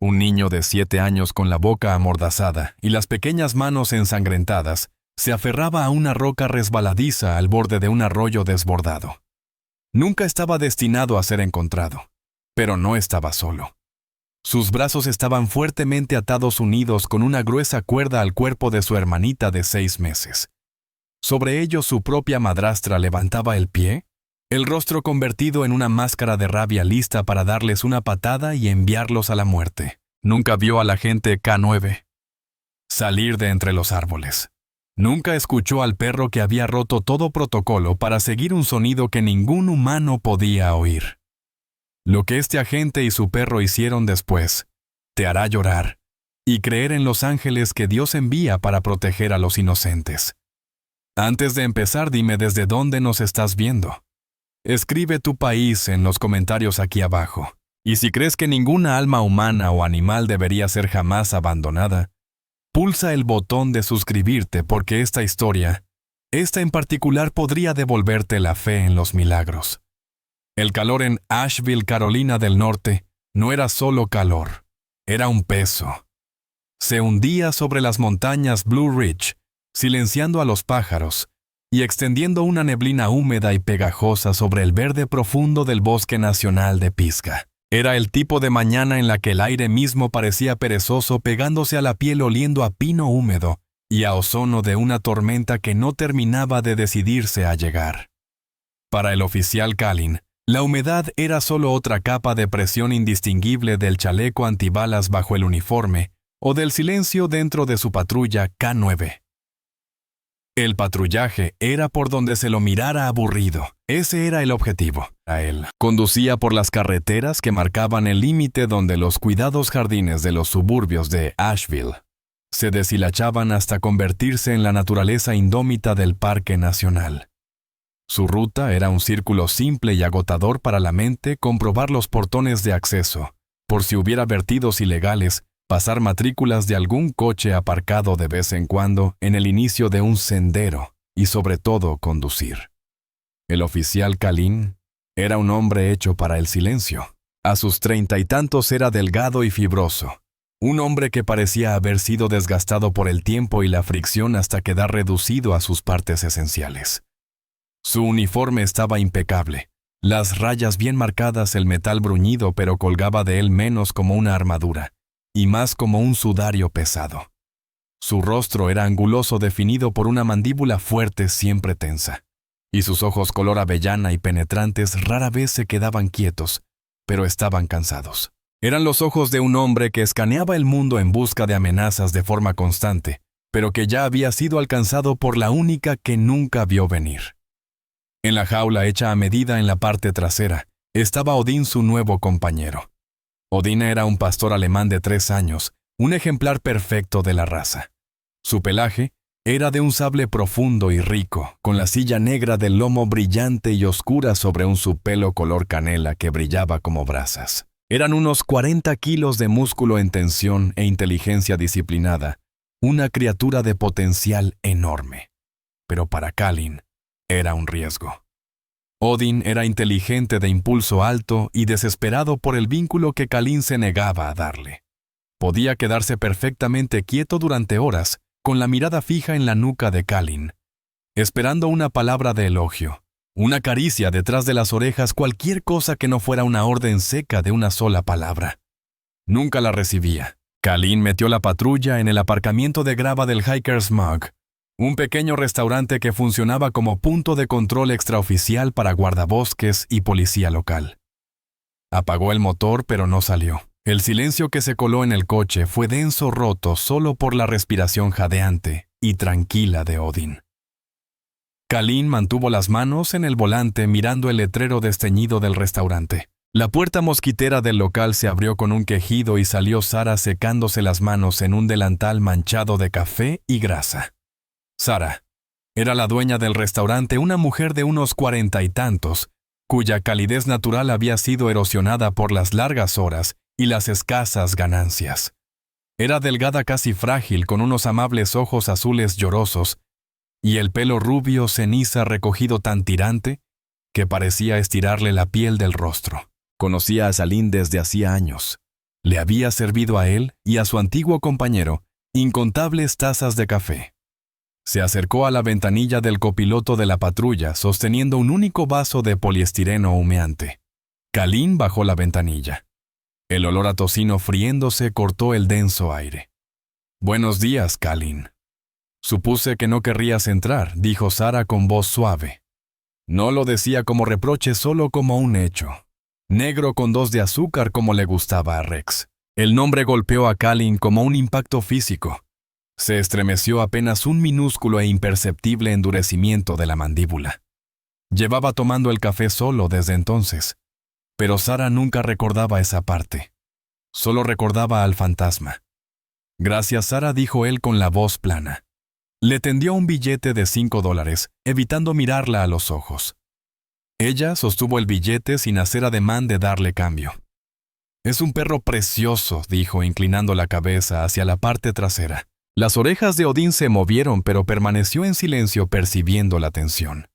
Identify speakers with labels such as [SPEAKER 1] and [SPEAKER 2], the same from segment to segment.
[SPEAKER 1] Un niño de 7 años con la boca amordazada y las pequeñas manos ensangrentadas se aferraba a una roca resbaladiza al borde de un arroyo desbordado. Nunca estaba destinado a ser encontrado, pero no estaba solo. Sus brazos estaban fuertemente atados unidos con una gruesa cuerda al cuerpo de su hermanita de 6 meses. Sobre ellos su propia madrastra levantaba el pie, el rostro convertido en una máscara de rabia lista para darles una patada y enviarlos a la muerte. Nunca vio a la gente K9 salir de entre los árboles. Nunca escuchó al perro que había roto todo protocolo para seguir un sonido que ningún humano podía oír. Lo que este agente y su perro hicieron después te hará llorar y creer en los ángeles que Dios envía para proteger a los inocentes. Antes de empezar, dime desde dónde nos estás viendo. Escribe tu país en los comentarios aquí abajo. Y si crees que ninguna alma humana o animal debería ser jamás abandonada, pulsa el botón de suscribirte porque esta historia, esta en particular, podría devolverte la fe en los milagros. El calor en Asheville, Carolina del Norte, no era solo calor, era un peso. Se hundía sobre las montañas Blue Ridge, silenciando a los pájaros y extendiendo una neblina húmeda y pegajosa sobre el verde profundo del Bosque Nacional de Pisgah. Era el tipo de mañana en la que el aire mismo parecía perezoso, pegándose a la piel, oliendo a pino húmedo y a ozono de una tormenta que no terminaba de decidirse a llegar. Para el oficial Kalin, la humedad era solo otra capa de presión indistinguible del chaleco antibalas bajo el uniforme o del silencio dentro de su patrulla K9. El patrullaje era por donde se lo mirara aburrido. Ese era el objetivo. A él. Conducía por las carreteras que marcaban el límite donde los cuidados jardines de los suburbios de Asheville se deshilachaban hasta convertirse en la naturaleza indómita del Parque Nacional. Su ruta era un círculo simple y agotador para la mente: comprobar los portones de acceso, por si hubiera vertidos ilegales, pasar matrículas de algún coche aparcado de vez en cuando en el inicio de un sendero y sobre todo conducir. El oficial Kalin era un hombre hecho para el silencio. A sus 30 y tantos era delgado y fibroso, un hombre que parecía haber sido desgastado por el tiempo y la fricción hasta quedar reducido a sus partes esenciales. Su uniforme estaba impecable, las rayas bien marcadas, el metal bruñido, pero colgaba de él menos como una armadura y más como un sudario pesado. Su rostro era anguloso, definido por una mandíbula fuerte siempre tensa, y sus ojos color avellana y penetrantes rara vez se quedaban quietos, pero estaban cansados. Eran los ojos de un hombre que escaneaba el mundo en busca de amenazas de forma constante, pero que ya había sido alcanzado por la única que nunca vio venir. En la jaula hecha a medida en la parte trasera, estaba Odín, su nuevo compañero. Odín era un pastor alemán de 3 años, un ejemplar perfecto de la raza. Su pelaje era de un sable profundo y rico, con la silla negra del lomo brillante y oscura sobre un subpelo color canela que brillaba como brasas. Eran unos 40 kilos de músculo en tensión e inteligencia disciplinada, una criatura de potencial enorme. Pero para Kalin era un riesgo. Odín era inteligente, de impulso alto y desesperado por el vínculo que Kalin se negaba a darle. Podía quedarse perfectamente quieto durante horas, con la mirada fija en la nuca de Kalin, esperando una palabra de elogio, una caricia detrás de las orejas, cualquier cosa que no fuera una orden seca de una sola palabra. Nunca la recibía. Kalin metió la patrulla en el aparcamiento de grava del Hiker's Mug, un pequeño restaurante que funcionaba como punto de control extraoficial para guardabosques y policía local. Apagó el motor, pero no salió. El silencio que se coló en el coche fue denso, roto solo por la respiración jadeante y tranquila de Odín. Kalin mantuvo las manos en el volante mirando el letrero desteñido del restaurante. La puerta mosquitera del local se abrió con un quejido y salió Sara secándose las manos en un delantal manchado de café y grasa. Sara era la dueña del restaurante, una mujer de unos 40 y tantos, cuya calidez natural había sido erosionada por las largas horas y las escasas ganancias. Era delgada, casi frágil, con unos amables ojos azules llorosos y el pelo rubio ceniza recogido tan tirante que parecía estirarle la piel del rostro. Conocía a Salim desde hacía años. Le había servido a él y a su antiguo compañero incontables tazas de café. Se acercó a la ventanilla del copiloto de la patrulla sosteniendo un único vaso de poliestireno humeante. Kalin bajó la ventanilla. El olor a tocino friéndose cortó el denso aire. «Buenos días, Kalin». «Supuse que no querrías entrar», dijo Sara con voz suave. No lo decía como reproche, solo como un hecho. Negro con 2 de azúcar como le gustaba a Rex. El nombre golpeó a Kalin como un impacto físico. Se estremeció apenas un minúsculo e imperceptible endurecimiento de la mandíbula. Llevaba tomando el café solo desde entonces. Pero Sara nunca recordaba esa parte. Solo recordaba al fantasma. «Gracias, Sara», dijo él con la voz plana. Le tendió un billete de $5, evitando mirarla a los ojos. Ella sostuvo el billete sin hacer ademán de darle cambio. «Es un perro precioso», dijo inclinando la cabeza hacia la parte trasera. Las orejas de Odín se movieron, pero permaneció en silencio percibiendo la tensión.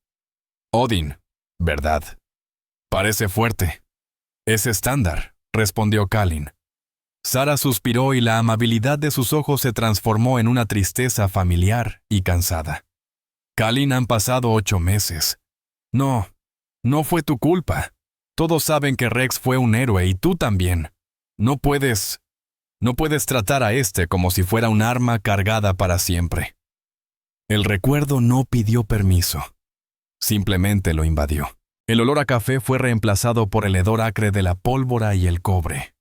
[SPEAKER 1] «Odín, ¿verdad? Parece fuerte». «Es estándar», respondió Kalin. Sara suspiró y la amabilidad de sus ojos se transformó en una tristeza familiar y cansada. «Kalin, han pasado 8 meses. No fue tu culpa. Todos saben que Rex fue un héroe y tú también. No puedes tratar a este como si fuera un arma cargada para siempre». El recuerdo no pidió permiso. Simplemente lo invadió. El olor a café fue reemplazado por el hedor acre de la pólvora y el cobre.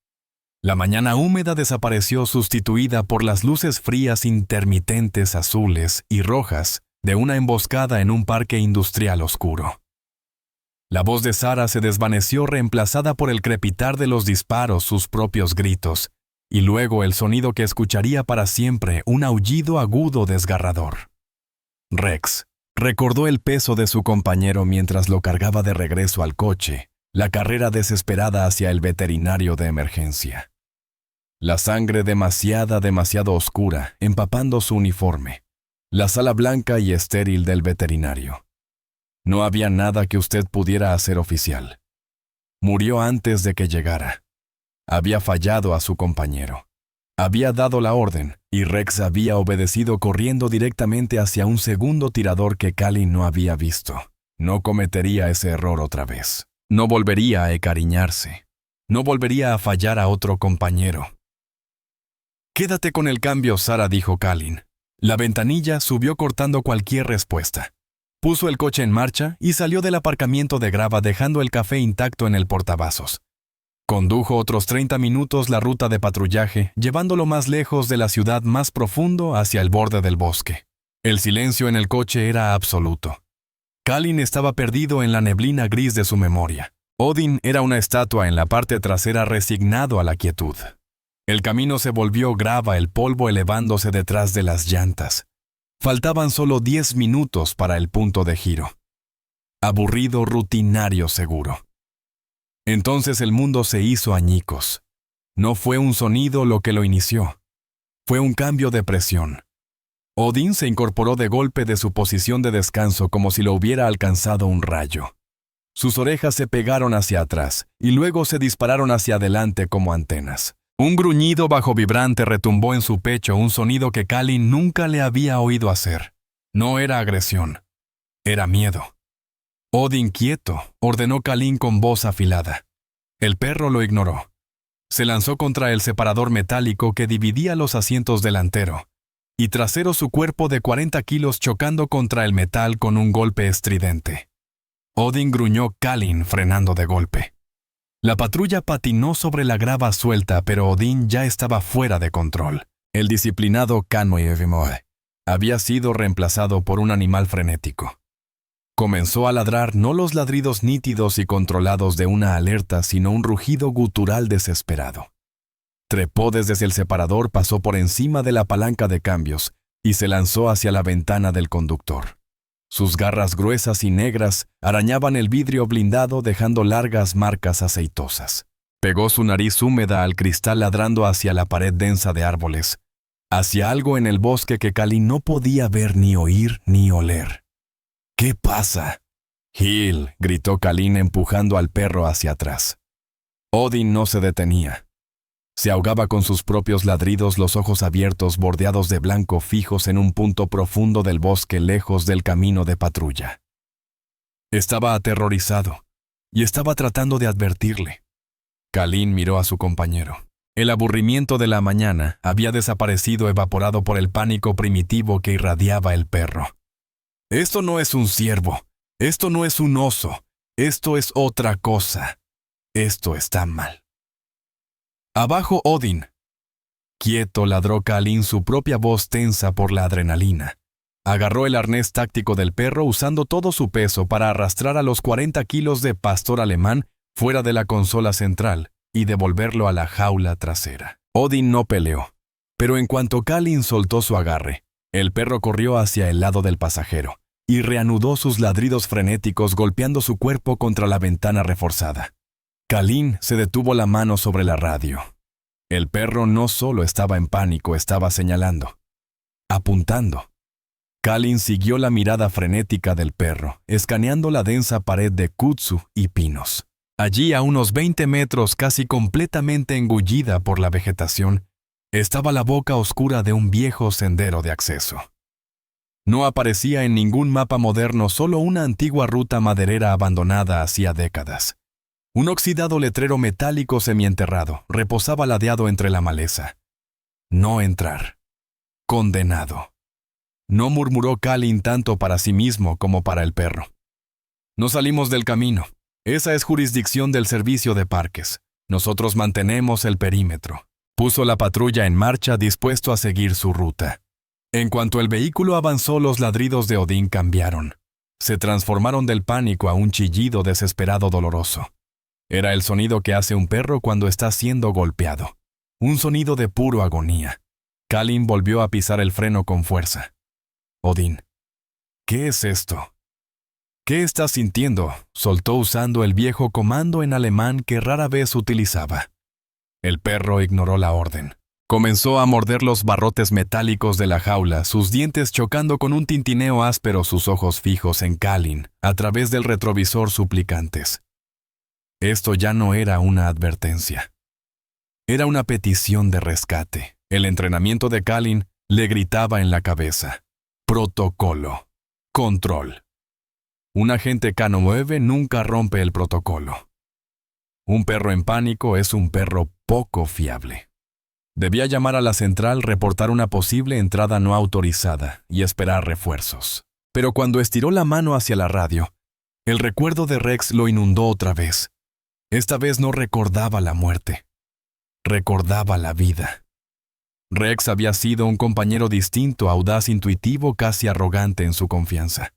[SPEAKER 1] La mañana húmeda desapareció sustituida por las luces frías intermitentes azules y rojas de una emboscada en un parque industrial oscuro. La voz de Sara se desvaneció reemplazada por el crepitar de los disparos, sus propios gritos, y luego el sonido que escucharía para siempre, un aullido agudo desgarrador. Rex recordó el peso de su compañero mientras lo cargaba de regreso al coche, la carrera desesperada hacia el veterinario de emergencia. La sangre demasiado oscura, empapando su uniforme. La sala blanca y estéril del veterinario. No había nada que usted pudiera hacer, oficial. Murió antes de que llegara. Había fallado a su compañero. Había dado la orden, y Rex había obedecido corriendo directamente hacia un segundo tirador que Kalin no había visto. No cometería ese error otra vez. No volvería a encariñarse. No volvería a fallar a otro compañero. «Quédate con el cambio, Sara», dijo Kalin. La ventanilla subió cortando cualquier respuesta. Puso el coche en marcha y salió del aparcamiento de grava dejando el café intacto en el portavasos. Condujo otros 30 minutos la ruta de patrullaje, llevándolo más lejos de la ciudad, más profundo hacia el borde del bosque. El silencio en el coche era absoluto. Kalin estaba perdido en la neblina gris de su memoria. Odín era una estatua en la parte trasera, resignado a la quietud. El camino se volvió grava, el polvo elevándose detrás de las llantas. Faltaban solo 10 minutos para el punto de giro. Aburrido, rutinario, seguro. Entonces el mundo se hizo añicos. No fue un sonido lo que lo inició. Fue un cambio de presión. Odín se incorporó de golpe de su posición de descanso como si lo hubiera alcanzado un rayo. Sus orejas se pegaron hacia atrás y luego se dispararon hacia adelante como antenas. Un gruñido bajo vibrante retumbó en su pecho, un sonido que Kalin nunca le había oído hacer. No era agresión, era miedo. «Odín, quieto», ordenó Kalin con voz afilada. El perro lo ignoró. Se lanzó contra el separador metálico que dividía los asientos delantero y trasero, su cuerpo de 40 kilos chocando contra el metal con un golpe estridente. Odín, gruñó Kalin, frenando de golpe. La patrulla patinó sobre la grava suelta, pero Odín ya estaba fuera de control. El disciplinado Kanmoyevimoe había sido reemplazado por un animal frenético. Comenzó a ladrar, no los ladridos nítidos y controlados de una alerta, sino un rugido gutural desesperado. Trepó desde el separador, pasó por encima de la palanca de cambios y se lanzó hacia la ventana del conductor. Sus garras gruesas y negras arañaban el vidrio blindado dejando largas marcas aceitosas. Pegó su nariz húmeda al cristal ladrando hacia la pared densa de árboles, hacia algo en el bosque que Kalin no podía ver ni oír ni oler. «¿Qué pasa?» «Hill», gritó Kalin empujando al perro hacia atrás. Odín no se detenía. Se ahogaba con sus propios ladridos, los ojos abiertos, bordeados de blanco, fijos en un punto profundo del bosque, lejos del camino de patrulla. Estaba aterrorizado y estaba tratando de advertirle. Kalin miró a su compañero. El aburrimiento de la mañana había desaparecido, evaporado por el pánico primitivo que irradiaba el perro. Esto no es un ciervo, esto no es un oso, esto es otra cosa. Esto está mal. ¡Abajo, Odin! Quieto, ladró Kalin, su propia voz tensa por la adrenalina. Agarró el arnés táctico del perro usando todo su peso para arrastrar a los 40 kilos de pastor alemán fuera de la consola central y devolverlo a la jaula trasera. Odin no peleó, pero en cuanto Kalin soltó su agarre, el perro corrió hacia el lado del pasajero y reanudó sus ladridos frenéticos, golpeando su cuerpo contra la ventana reforzada. Kalin se detuvo la mano sobre la radio. El perro no solo estaba en pánico, estaba señalando, apuntando. Kalin siguió la mirada frenética del perro, escaneando la densa pared de kudzu y pinos. Allí, a unos 20 metros, casi completamente engullida por la vegetación, estaba la boca oscura de un viejo sendero de acceso. No aparecía en ningún mapa moderno, solo una antigua ruta maderera abandonada hacía décadas. Un oxidado letrero metálico semienterrado reposaba ladeado entre la maleza. No entrar. Condenado. No murmuró Kalin tanto para sí mismo como para el perro. No salimos del camino. Esa es jurisdicción del servicio de parques. Nosotros mantenemos el perímetro. Puso la patrulla en marcha, dispuesto a seguir su ruta. En cuanto el vehículo avanzó, los ladridos de Odin cambiaron. Se transformaron del pánico a un chillido desesperado doloroso. Era el sonido que hace un perro cuando está siendo golpeado. Un sonido de puro agonía. Kalin volvió a pisar el freno con fuerza. Odin, ¿qué es esto? ¿Qué estás sintiendo? Soltó usando el viejo comando en alemán que rara vez utilizaba. El perro ignoró la orden. Comenzó a morder los barrotes metálicos de la jaula, sus dientes chocando con un tintineo áspero, sus ojos fijos en Kalin, a través del retrovisor suplicantes. Esto ya no era una advertencia. Era una petición de rescate. El entrenamiento de Kalin le gritaba en la cabeza. Protocolo. Control. Un agente K9 nunca rompe el protocolo. Un perro en pánico es un perro poco fiable. Debía llamar a la central, reportar una posible entrada no autorizada y esperar refuerzos. Pero cuando estiró la mano hacia la radio, el recuerdo de Rex lo inundó otra vez. Esta vez no recordaba la muerte. Recordaba la vida. Rex había sido un compañero distinto, audaz, intuitivo, casi arrogante en su confianza.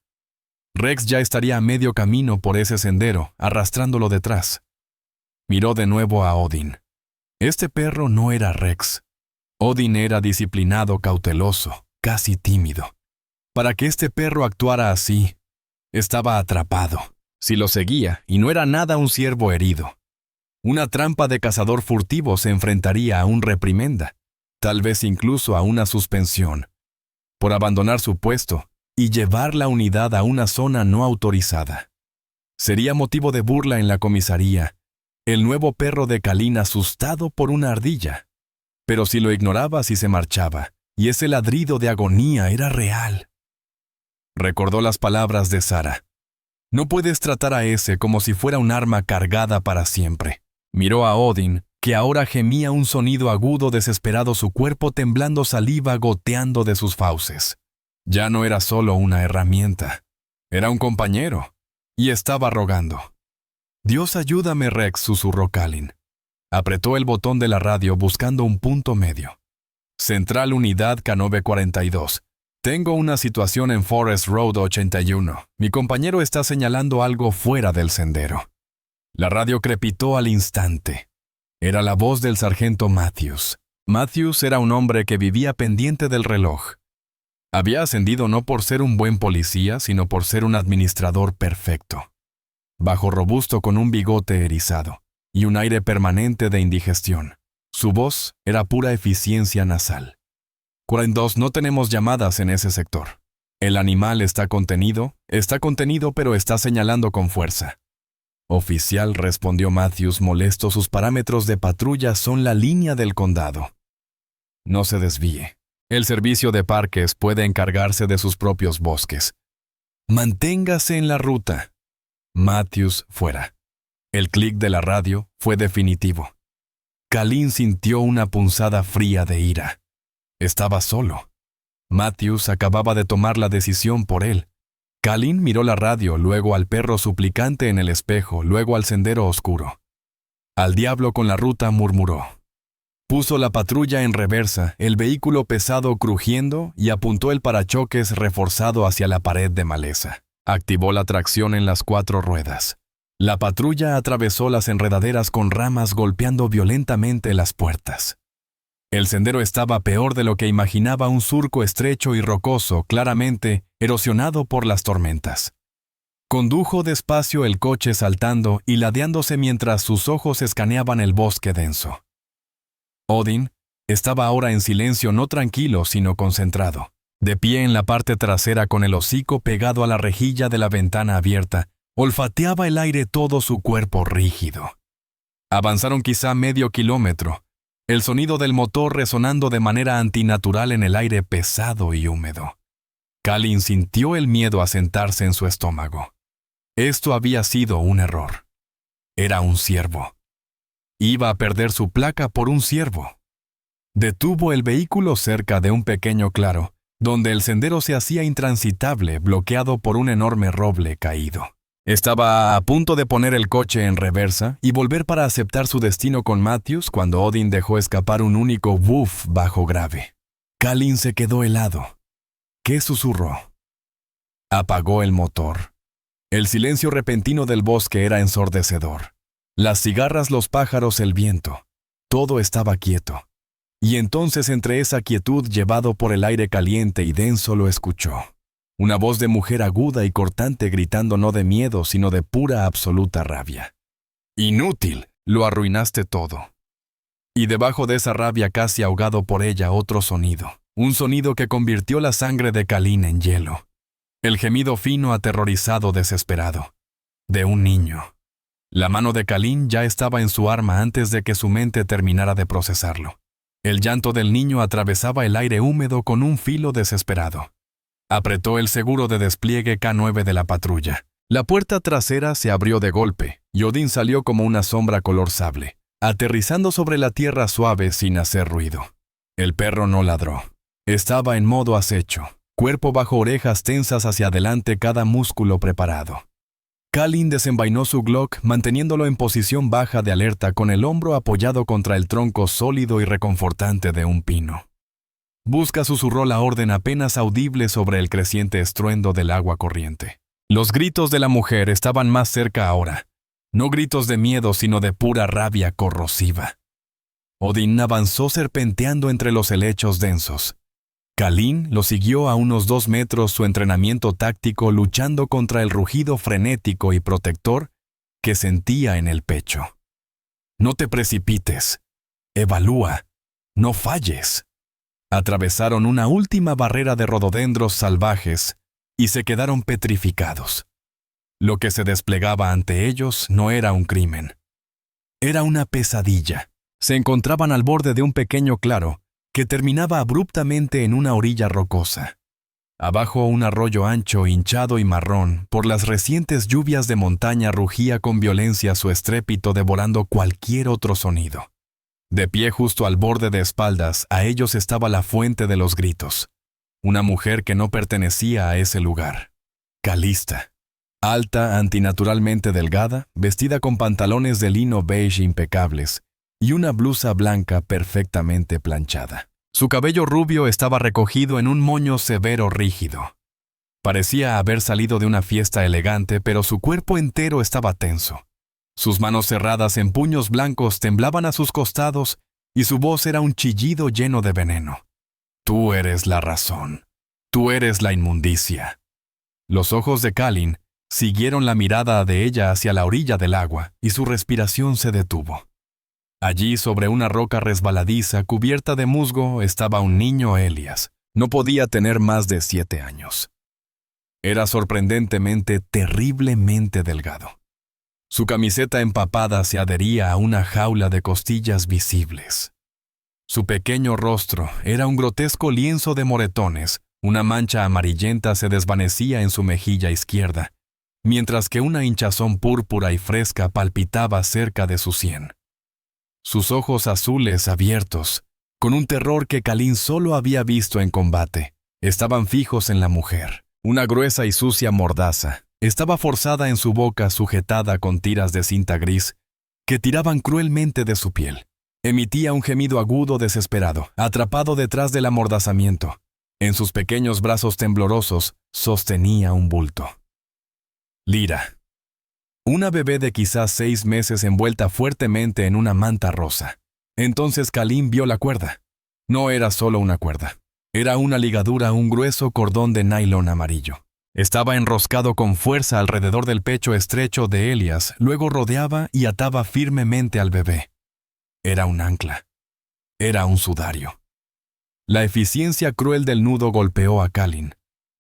[SPEAKER 1] Rex ya estaría a medio camino por ese sendero, arrastrándolo detrás. Miró de nuevo a Odin. Este perro no era Rex. Odin era disciplinado, cauteloso, casi tímido. Para que este perro actuara así, estaba atrapado. Si lo seguía, y no era nada un ciervo herido. Una trampa de cazador furtivo, se enfrentaría a un reprimenda, tal vez incluso a una suspensión, por abandonar su puesto y llevar la unidad a una zona no autorizada. Sería motivo de burla en la comisaría, el nuevo perro de Kalin asustado por una ardilla. Pero si lo ignoraba, si se marchaba, y ese ladrido de agonía era real. Recordó las palabras de Sara. No puedes tratar a ese como si fuera un arma cargada para siempre. Miró a Odin, que ahora gemía un sonido agudo desesperado, su cuerpo temblando, saliva goteando de sus fauces. Ya no era solo una herramienta, era un compañero, y estaba rogando. Dios ayúdame, Rex, susurró Kalin. Apretó el botón de la radio buscando un punto medio. Central Unidad K942. Tengo una situación en Forest Road 81. Mi compañero está señalando algo fuera del sendero. La radio crepitó al instante. Era la voz del sargento Matthews. Matthews era un hombre que vivía pendiente del reloj. Había ascendido no por ser un buen policía, sino por ser un administrador perfecto. Bajo robusto, con un bigote erizado y un aire permanente de indigestión. Su voz era pura eficiencia nasal. 42, no tenemos llamadas en ese sector. El animal está contenido, pero está señalando con fuerza. Oficial, respondió Matthews molesto, sus parámetros de patrulla son la línea del condado. No se desvíe. El servicio de parques puede encargarse de sus propios bosques. Manténgase en la ruta. Matthews fuera. El clic de la radio fue definitivo. Kalin sintió una punzada fría de ira. Estaba solo. Matthews acababa de tomar la decisión por él. Kalin miró la radio, luego al perro suplicante en el espejo, luego al sendero oscuro. Al diablo con la ruta, murmuró. Puso la patrulla en reversa, el vehículo pesado crujiendo, y apuntó el parachoques reforzado hacia la pared de maleza. Activó la tracción en las 4 ruedas. La patrulla atravesó las enredaderas con ramas golpeando violentamente las puertas. El sendero estaba peor de lo que imaginaba, un surco estrecho y rocoso, claramente erosionado por las tormentas. Condujo despacio el coche saltando y ladeándose mientras sus ojos escaneaban el bosque denso. Odin estaba ahora en silencio, no tranquilo, sino concentrado, de pie en la parte trasera con el hocico pegado a la rejilla de la ventana abierta. Olfateaba el aire, todo su cuerpo rígido. Avanzaron quizá medio kilómetro, el sonido del motor resonando de manera antinatural en el aire pesado y húmedo. Kalin sintió el miedo asentarse en su estómago. Esto había sido un error. Era un ciervo. Iba a perder su placa por un ciervo. Detuvo el vehículo cerca de un pequeño claro, donde el sendero se hacía intransitable, bloqueado por un enorme roble caído. Estaba a punto de poner el coche en reversa y volver para aceptar su destino con Matthews cuando Odin dejó escapar un único woof bajo grave. Kalin se quedó helado. ¿Qué susurró? Apagó el motor. El silencio repentino del bosque era ensordecedor. Las cigarras, los pájaros, el viento. Todo estaba quieto. Y entonces, entre esa quietud, llevado por el aire caliente y denso, lo escuchó. Una voz de mujer aguda y cortante gritando no de miedo, sino de pura absoluta rabia. «Inútil, lo arruinaste todo». Y debajo de esa rabia, casi ahogado por ella, otro sonido. Un sonido que convirtió la sangre de Kalin en hielo. El gemido fino, aterrorizado, desesperado. De un niño. La mano de Kalin ya estaba en su arma antes de que su mente terminara de procesarlo. El llanto del niño atravesaba el aire húmedo con un filo desesperado. Apretó el seguro de despliegue K9 de la patrulla. La puerta trasera se abrió de golpe, y Odin salió como una sombra color sable, aterrizando sobre la tierra suave sin hacer ruido. El perro no ladró. Estaba en modo acecho, cuerpo bajo orejas tensas hacia adelante, cada músculo preparado. Kalin desenvainó su Glock, manteniéndolo en posición baja de alerta con el hombro apoyado contra el tronco sólido y reconfortante de un pino. Busca susurró la orden apenas audible sobre el creciente estruendo del agua corriente. Los gritos de la mujer estaban más cerca ahora. No gritos de miedo, sino de pura rabia corrosiva. Odin avanzó serpenteando entre los helechos densos. Kalin lo siguió a unos 2 metros, su entrenamiento táctico luchando contra el rugido frenético y protector que sentía en el pecho. No te precipites. Evalúa. No falles. Atravesaron una última barrera de rododendros salvajes y se quedaron petrificados. Lo que se desplegaba ante ellos no era un crimen. Era una pesadilla. Se encontraban al borde de un pequeño claro que terminaba abruptamente en una orilla rocosa. Abajo, un arroyo ancho, hinchado y marrón, por las recientes lluvias de montaña, rugía con violencia su estrépito, devorando cualquier otro sonido. De pie justo al borde de espaldas, a ellos estaba la fuente de los gritos. Una mujer que no pertenecía a ese lugar. Calista. Alta, antinaturalmente delgada, vestida con pantalones de lino beige impecables y una blusa blanca perfectamente planchada. Su cabello rubio estaba recogido en un moño severo rígido. Parecía haber salido de una fiesta elegante, pero su cuerpo entero estaba tenso. Sus manos cerradas en puños blancos temblaban a sus costados y su voz era un chillido lleno de veneno. Tú eres la razón. Tú eres la inmundicia. Los ojos de Kalin siguieron la mirada de ella hacia la orilla del agua y su respiración se detuvo. Allí, sobre una roca resbaladiza cubierta de musgo, estaba un niño Elias. No podía tener más de 7 años. Era sorprendentemente, terriblemente delgado. Su camiseta empapada se adhería a una jaula de costillas visibles. Su pequeño rostro era un grotesco lienzo de moretones. Una mancha amarillenta se desvanecía en su mejilla izquierda, mientras que una hinchazón púrpura y fresca palpitaba cerca de su sien. Sus ojos azules abiertos, con un terror que Kalin solo había visto en combate, estaban fijos en la mujer. Una gruesa y sucia mordaza estaba forzada en su boca, sujetada con tiras de cinta gris que tiraban cruelmente de su piel. Emitía un gemido agudo desesperado, atrapado detrás del amordazamiento. En sus pequeños brazos temblorosos sostenía un bulto. Lyra. Una bebé de quizás 6 meses envuelta fuertemente en una manta rosa. Entonces Kalin vio la cuerda. No era solo una cuerda. Era una ligadura, un grueso cordón de nylon amarillo. Estaba enroscado con fuerza alrededor del pecho estrecho de Elias, luego rodeaba y ataba firmemente al bebé. Era un ancla. Era un sudario. La eficiencia cruel del nudo golpeó a Kalin.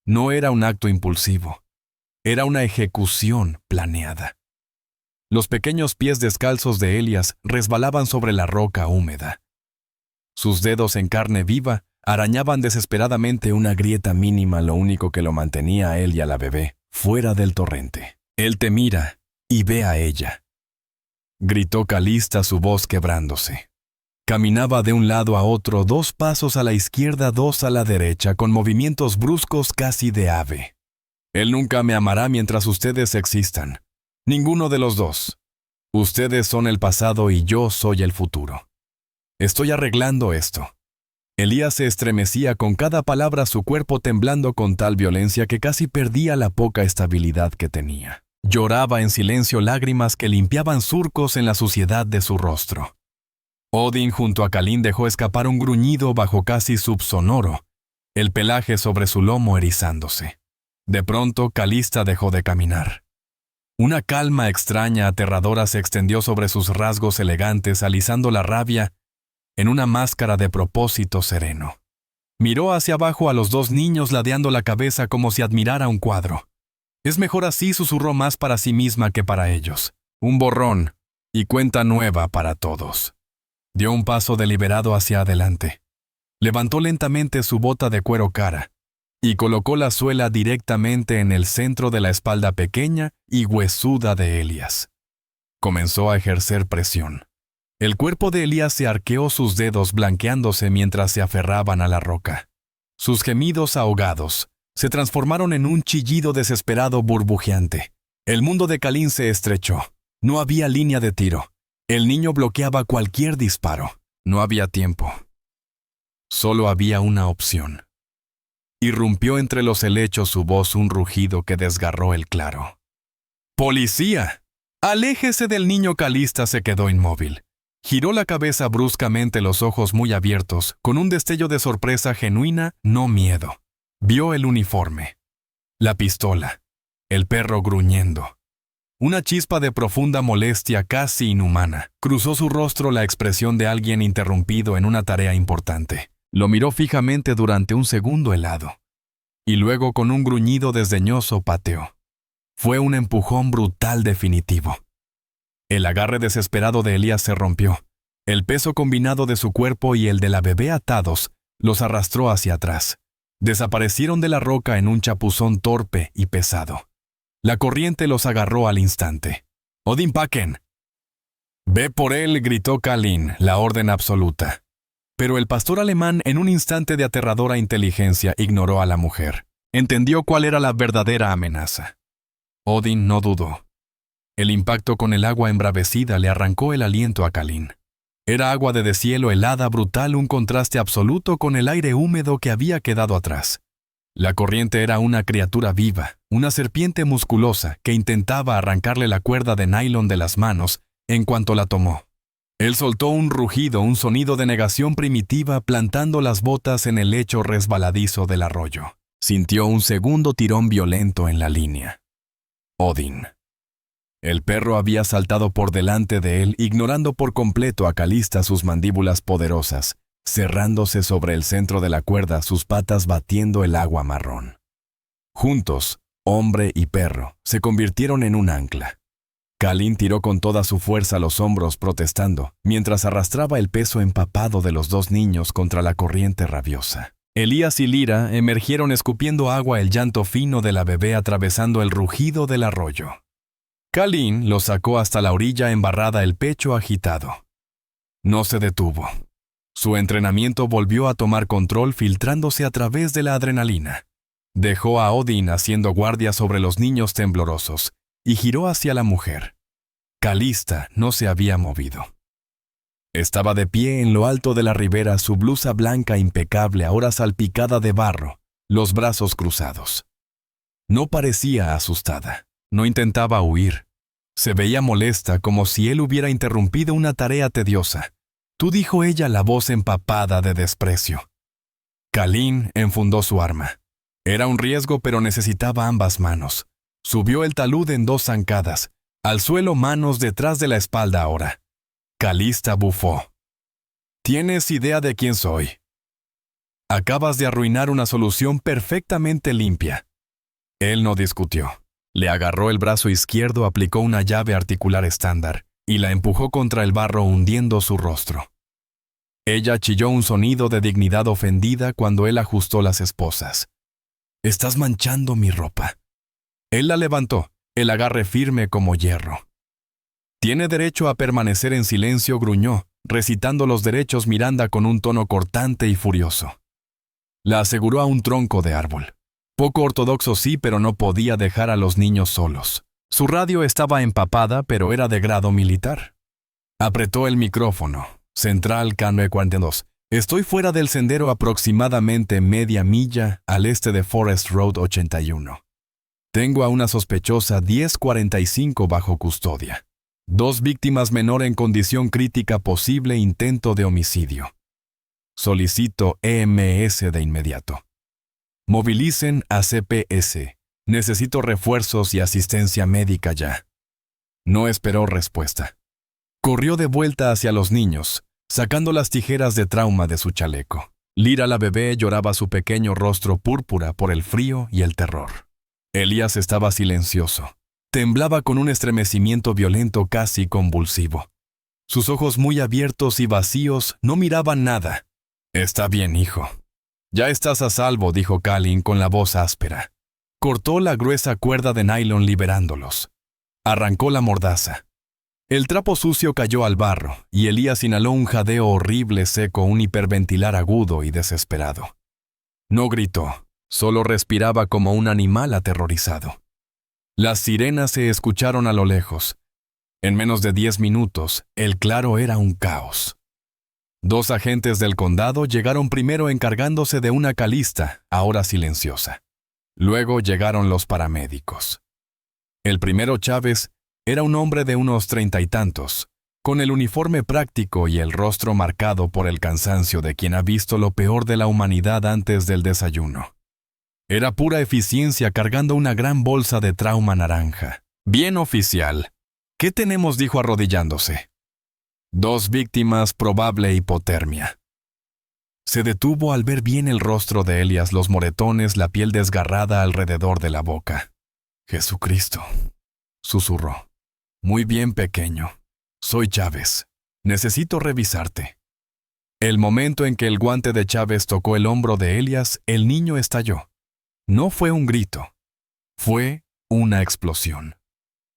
[SPEAKER 1] No era un acto impulsivo. Era una ejecución planeada. Los pequeños pies descalzos de Elias resbalaban sobre la roca húmeda. Sus dedos en carne viva arañaban desesperadamente una grieta mínima, lo único que lo mantenía a él y a la bebé fuera del torrente. Él te mira y ve a ella, gritó Calista, su voz quebrándose. Caminaba de un lado a otro, 2 pasos a la izquierda, 2 a la derecha, con movimientos bruscos casi de ave. Él nunca me amará mientras ustedes existan. Ninguno de los dos. Ustedes son el pasado y yo soy el futuro. Estoy arreglando esto. Elías se estremecía con cada palabra, su cuerpo temblando con tal violencia que casi perdía la poca estabilidad que tenía. Lloraba en silencio, lágrimas que limpiaban surcos en la suciedad de su rostro. Odin junto a Kalin dejó escapar un gruñido bajo casi subsonoro, el pelaje sobre su lomo erizándose. De pronto, Calista dejó de caminar. Una calma extraña, aterradora se extendió sobre sus rasgos elegantes, alisando la rabia en una máscara de propósito sereno. Miró hacia abajo a los 2 niños ladeando la cabeza como si admirara un cuadro. Es mejor así, susurró, más para sí misma que para ellos. Un borrón y cuenta nueva para todos. Dio un paso deliberado hacia adelante. Levantó lentamente su bota de cuero cara y colocó la suela directamente en el centro de la espalda pequeña y huesuda de Elias. Comenzó a ejercer presión. El cuerpo de Elías se arqueó, sus dedos blanqueándose mientras se aferraban a la roca. Sus gemidos ahogados se transformaron en un chillido desesperado burbujeante. El mundo de Kalin se estrechó. No había línea de tiro. El niño bloqueaba cualquier disparo. No había tiempo. Solo había una opción. Irrumpió entre los helechos su voz, un rugido que desgarró el claro. ¡Policía! ¡Aléjese del niño! Calista se quedó inmóvil. Giró la cabeza bruscamente, los ojos muy abiertos, con un destello de sorpresa genuina, no miedo. Vio el uniforme, la pistola, el perro gruñendo. Una chispa de profunda molestia casi inhumana cruzó su rostro, la expresión de alguien interrumpido en una tarea importante. Lo miró fijamente durante un segundo helado, y luego con un gruñido desdeñoso pateó. Fue un empujón brutal definitivo. El agarre desesperado de Elías se rompió. El peso combinado de su cuerpo y el de la bebé atados los arrastró hacia atrás. Desaparecieron de la roca en un chapuzón torpe y pesado. La corriente los agarró al instante. «Odin Paken». «Ve por él», gritó Kalin, la orden absoluta. Pero el pastor alemán, en un instante de aterradora inteligencia, ignoró a la mujer. Entendió cuál era la verdadera amenaza. Odin no dudó. El impacto con el agua embravecida le arrancó el aliento a Kalin. Era agua de deshielo helada, brutal, un contraste absoluto con el aire húmedo que había quedado atrás. La corriente era una criatura viva, una serpiente musculosa que intentaba arrancarle la cuerda de nylon de las manos en cuanto la tomó. Él soltó un rugido, un sonido de negación primitiva, plantando las botas en el lecho resbaladizo del arroyo. Sintió un segundo tirón violento en la línea. Odin. El perro había saltado por delante de él, ignorando por completo a Calista, sus mandíbulas poderosas, cerrándose sobre el centro de la cuerda, sus patas batiendo el agua marrón. Juntos, hombre y perro se convirtieron en un ancla. Kalin tiró con toda su fuerza los hombros protestando, mientras arrastraba el peso empapado de los dos niños contra la corriente rabiosa. Elías y Lira emergieron escupiendo agua, el llanto fino de la bebé atravesando el rugido del arroyo. Kalin los sacó hasta la orilla, embarrada, el pecho agitado. No se detuvo. Su entrenamiento volvió a tomar control, filtrándose a través de la adrenalina. Dejó a Odin haciendo guardia sobre los niños temblorosos y giró hacia la mujer. Calista no se había movido. Estaba de pie en lo alto de la ribera, su blusa blanca impecable, ahora salpicada de barro, los brazos cruzados. No parecía asustada, no intentaba huir. Se veía molesta, como si él hubiera interrumpido una tarea tediosa. «Tú», dijo ella, la voz empapada de desprecio. Kalin enfundó su arma. Era un riesgo, pero necesitaba ambas manos. Subió el talud en 2 zancadas, al suelo, manos detrás de la espalda ahora. Calista bufó. «¿Tienes idea de quién soy? Acabas de arruinar una solución perfectamente limpia». Él no discutió. Le agarró el brazo izquierdo, aplicó una llave articular estándar y la empujó contra el barro, hundiendo su rostro. Ella chilló un sonido de dignidad ofendida cuando él ajustó las esposas. «Estás manchando mi ropa». Él la levantó, el agarre firme como hierro. «Tiene derecho a permanecer en silencio», gruñó, recitando los derechos Miranda con un tono cortante y furioso. La aseguró a un tronco de árbol. Poco ortodoxo sí, pero no podía dejar a los niños solos. Su radio estaba empapada, pero era de grado militar. Apretó el micrófono. «Central Canwe 42. Estoy fuera del sendero, aproximadamente media milla al este de Forest Road 81. Tengo a una sospechosa 1045 bajo custodia. 2 víctimas menor en condición crítica, posible intento de homicidio. Solicito EMS de inmediato. Movilicen a CPS. Necesito refuerzos y asistencia médica ya». No esperó respuesta. Corrió de vuelta hacia los niños, sacando las tijeras de trauma de su chaleco. Lira, la bebé, lloraba su pequeño rostro púrpura por el frío y el terror. Elías estaba silencioso. Temblaba con un estremecimiento violento, casi convulsivo. Sus ojos, muy abiertos y vacíos, no miraban nada. «Está bien, hijo. Ya estás a salvo», dijo Kalin con la voz áspera. Cortó la gruesa cuerda de nylon, liberándolos. Arrancó la mordaza. El trapo sucio cayó al barro, y Elías inhaló un jadeo horrible, seco, un hiperventilar agudo y desesperado. No gritó, solo respiraba como un animal aterrorizado. Las sirenas se escucharon a lo lejos. En menos de 10 minutos, el claro era un caos. 2 agentes del condado llegaron primero, encargándose de una Calista, ahora silenciosa. Luego llegaron los paramédicos. El primero, Chávez, era un hombre de unos 30 y tantos, con el uniforme práctico y el rostro marcado por el cansancio de quien ha visto lo peor de la humanidad antes del desayuno. Era pura eficiencia, cargando una gran bolsa de trauma naranja. «Bien, oficial. ¿Qué tenemos?», dijo arrodillándose. «2 víctimas, probable hipotermia». Se detuvo al ver bien el rostro de Elías, los moretones, la piel desgarrada alrededor de la boca. «Jesucristo», susurró. «Muy bien, pequeño. Soy Chávez. Necesito revisarte». El momento en que el guante de Chávez tocó el hombro de Elías, el niño estalló. No fue un grito. Fue una explosión.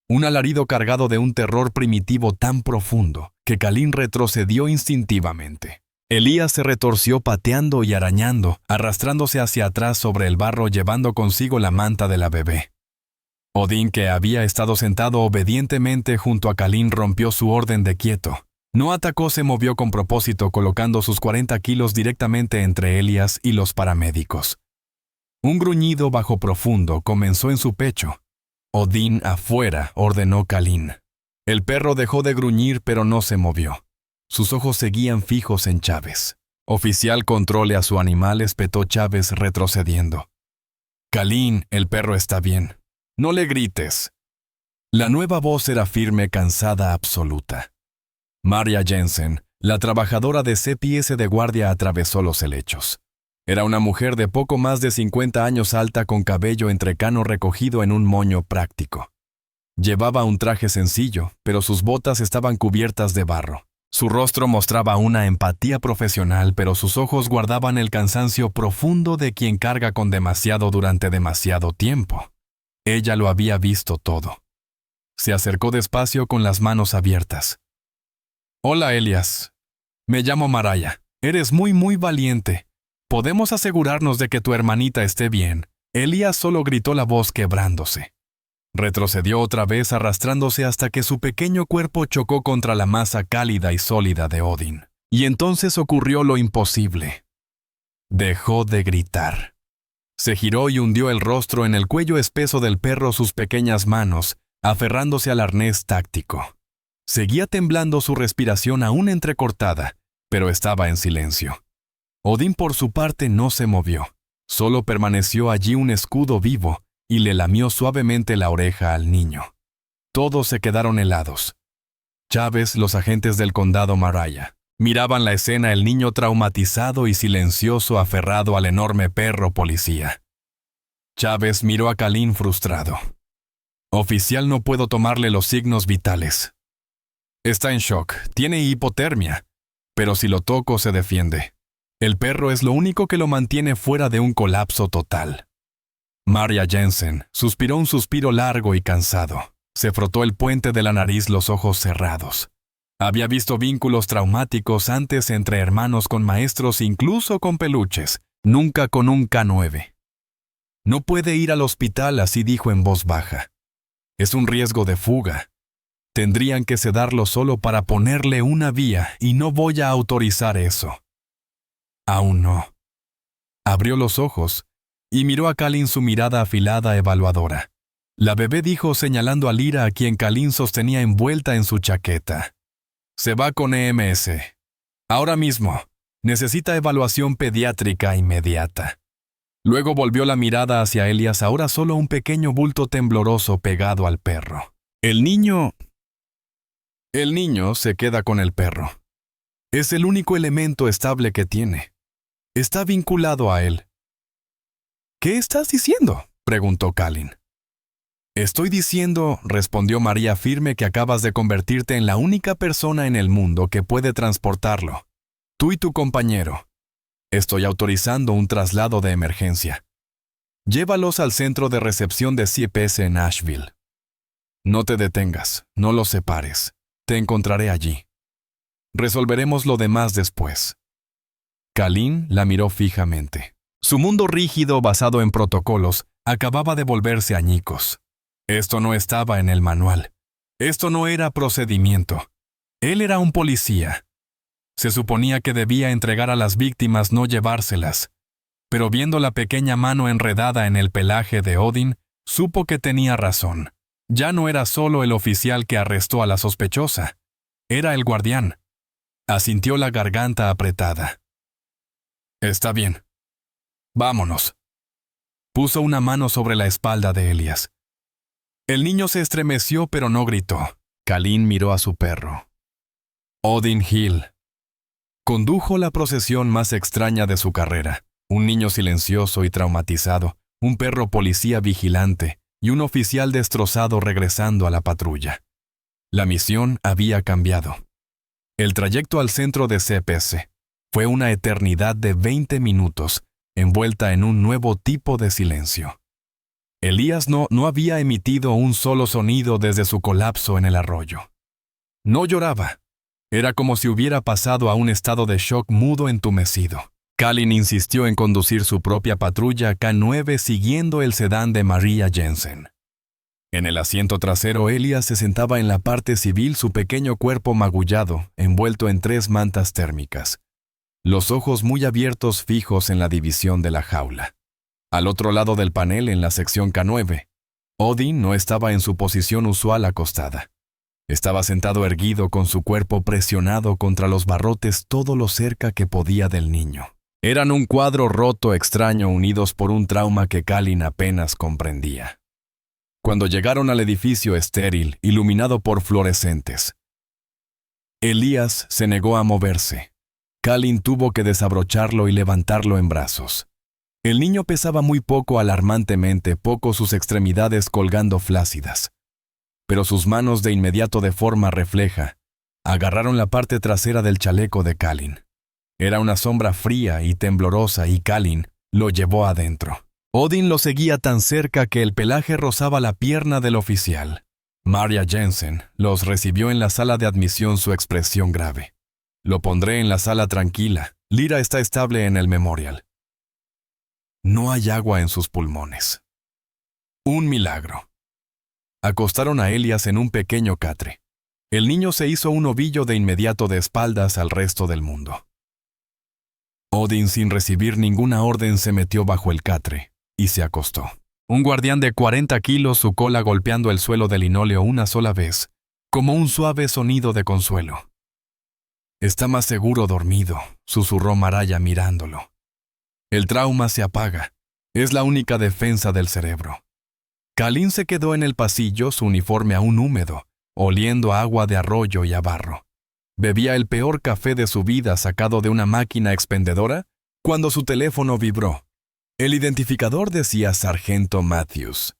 [SPEAKER 1] Un alarido cargado de un terror primitivo tan profundo que Kalin retrocedió instintivamente. Elías se retorció pateando y arañando, arrastrándose hacia atrás sobre el barro, llevando consigo la manta de la bebé. Odin, que había estado sentado obedientemente junto a Kalin, rompió su orden de quieto. No atacó, se movió con propósito, colocando sus 40 kilos directamente entre Elías y los paramédicos. Un gruñido bajo profundo comenzó en su pecho. «Odin, afuera», ordenó Kalin. El perro dejó de gruñir, pero no se movió. Sus ojos seguían fijos en Chávez. «Oficial, controle a su animal», espetó Chávez, retrocediendo. «Kalin, el perro está bien. No le grites». La nueva voz era firme, cansada, absoluta. Maria Jensen, la trabajadora de CPS de guardia, atravesó los helechos. Era una mujer de poco más de 50 años, alta, con cabello entrecano recogido en un moño práctico. Llevaba un traje sencillo, pero sus botas estaban cubiertas de barro. Su rostro mostraba una empatía profesional, pero sus ojos guardaban el cansancio profundo de quien carga con demasiado durante demasiado tiempo. Ella lo había visto todo. Se acercó despacio con las manos abiertas. «Hola, Elias. Me llamo Mariah. Eres muy valiente. ¿Podemos asegurarnos de que tu hermanita esté bien?» Elias solo gritó, la voz quebrándose. Retrocedió otra vez arrastrándose hasta que su pequeño cuerpo chocó contra la masa cálida y sólida de Odin. Y entonces ocurrió lo imposible. Dejó de gritar. Se giró y hundió el rostro en el cuello espeso del perro, sus pequeñas manos, aferrándose al arnés táctico. Seguía temblando, su respiración aún entrecortada, pero estaba en silencio. Odin, por su parte, no se movió. Solo permaneció allí un escudo vivo y le lamió suavemente la oreja al niño. Todos se quedaron helados. Chávez, los agentes del condado Mariah, miraban la escena, el niño traumatizado y silencioso aferrado al enorme perro policía. Chávez miró a Kalin frustrado. «Oficial, no puedo tomarle los signos vitales. Está en shock, tiene hipotermia, pero si lo toco se defiende. El perro es lo único que lo mantiene fuera de un colapso total». Mariah Jensen suspiró un suspiro largo y cansado. Se frotó el puente de la nariz, los ojos cerrados. Había visto vínculos traumáticos antes entre hermanos, con maestros, incluso con peluches, nunca con un K9. «No puede ir al hospital», así dijo en voz baja. «Es un riesgo de fuga. Tendrían que sedarlo solo para ponerle una vía y no voy a autorizar eso». «Aún no». Abrió los ojos y miró a Kalin, su mirada afilada, evaluadora. La bebé dijo, señalando a Lyra, a quien Kalin sostenía envuelta en su chaqueta. «Se va con EMS. Ahora mismo. Necesita evaluación pediátrica inmediata». Luego volvió la mirada hacia Elias, ahora solo un pequeño bulto tembloroso pegado al perro. El niño se queda con el perro. Es el único elemento estable que tiene. Está vinculado a él. «¿Qué estás diciendo?», preguntó Kalin. «Estoy diciendo», respondió María firme, «que acabas de convertirte en la única persona en el mundo que puede transportarlo. Tú y tu compañero. Estoy autorizando un traslado de emergencia. Llévalos al centro de recepción de CPS en Asheville. No te detengas, no los separes. Te encontraré allí. Resolveremos lo demás después». Kalin la miró fijamente. Su mundo rígido, basado en protocolos, acababa de volverse añicos. Esto no estaba en el manual. Esto no era procedimiento. Él era un policía. Se suponía que debía entregar a las víctimas, no llevárselas. Pero viendo la pequeña mano enredada en el pelaje de Odin, supo que tenía razón. Ya no era solo el oficial que arrestó a la sospechosa. Era el guardián. Asintió, la garganta apretada. «Está bien. Vámonos». Puso una mano sobre la espalda de Elias. El niño se estremeció, pero no gritó. Kalin miró a su perro. Odin Hill condujo la procesión más extraña de su carrera. Un niño silencioso y traumatizado, un perro policía vigilante y un oficial destrozado regresando a la patrulla. La misión había cambiado. El trayecto al centro de CPS fue una eternidad de 20 minutos, envuelta en un nuevo tipo de silencio. Elias no había emitido un solo sonido desde su colapso en el arroyo. No lloraba. Era como si hubiera pasado a un estado de shock mudo, entumecido. Kalin insistió en conducir su propia patrulla K9 siguiendo el sedán de Mariah Jensen. En el asiento trasero, Elias se sentaba en la parte civil, su pequeño cuerpo magullado, envuelto en 3 mantas térmicas. Los ojos muy abiertos, fijos en la división de la jaula. Al otro lado del panel, en la sección K9, Odin no estaba en su posición usual acostada. Estaba sentado erguido, con su cuerpo presionado contra los barrotes todo lo cerca que podía del niño. Eran un cuadro roto extraño, unidos por un trauma que Kalin apenas comprendía. Cuando llegaron al edificio estéril, iluminado por fluorescentes, Elias se negó a moverse. Kalin tuvo que desabrocharlo y levantarlo en brazos. El niño pesaba muy poco, alarmantemente poco, sus extremidades colgando flácidas. pero sus manos de inmediato de forma refleja agarraron la parte trasera del chaleco de Kalin. Era una sombra fría y temblorosa y Kalin lo llevó adentro. Odin lo seguía tan cerca que el pelaje rozaba la pierna del oficial. Maria Jensen los recibió en la sala de admisión su expresión grave. Lo pondré en la sala tranquila. Lyra está estable en el memorial. No hay agua en sus pulmones. Un milagro. Acostaron a Elias en un pequeño catre. El niño se hizo un ovillo de inmediato de espaldas al resto del mundo. Odin, sin recibir ninguna orden, se metió bajo el catre y se acostó. Un guardián de 40 kilos, su cola golpeando el suelo de linóleo una sola vez, como un suave sonido de consuelo. Está más seguro dormido, susurró Maraya mirándolo. El trauma se apaga. Es la única defensa del cerebro. Kalin se quedó en el pasillo, su uniforme aún húmedo, oliendo a agua de arroyo y a barro. Bebía el peor café de su vida sacado de una máquina expendedora cuando su teléfono vibró. El identificador decía Sargento Matthews.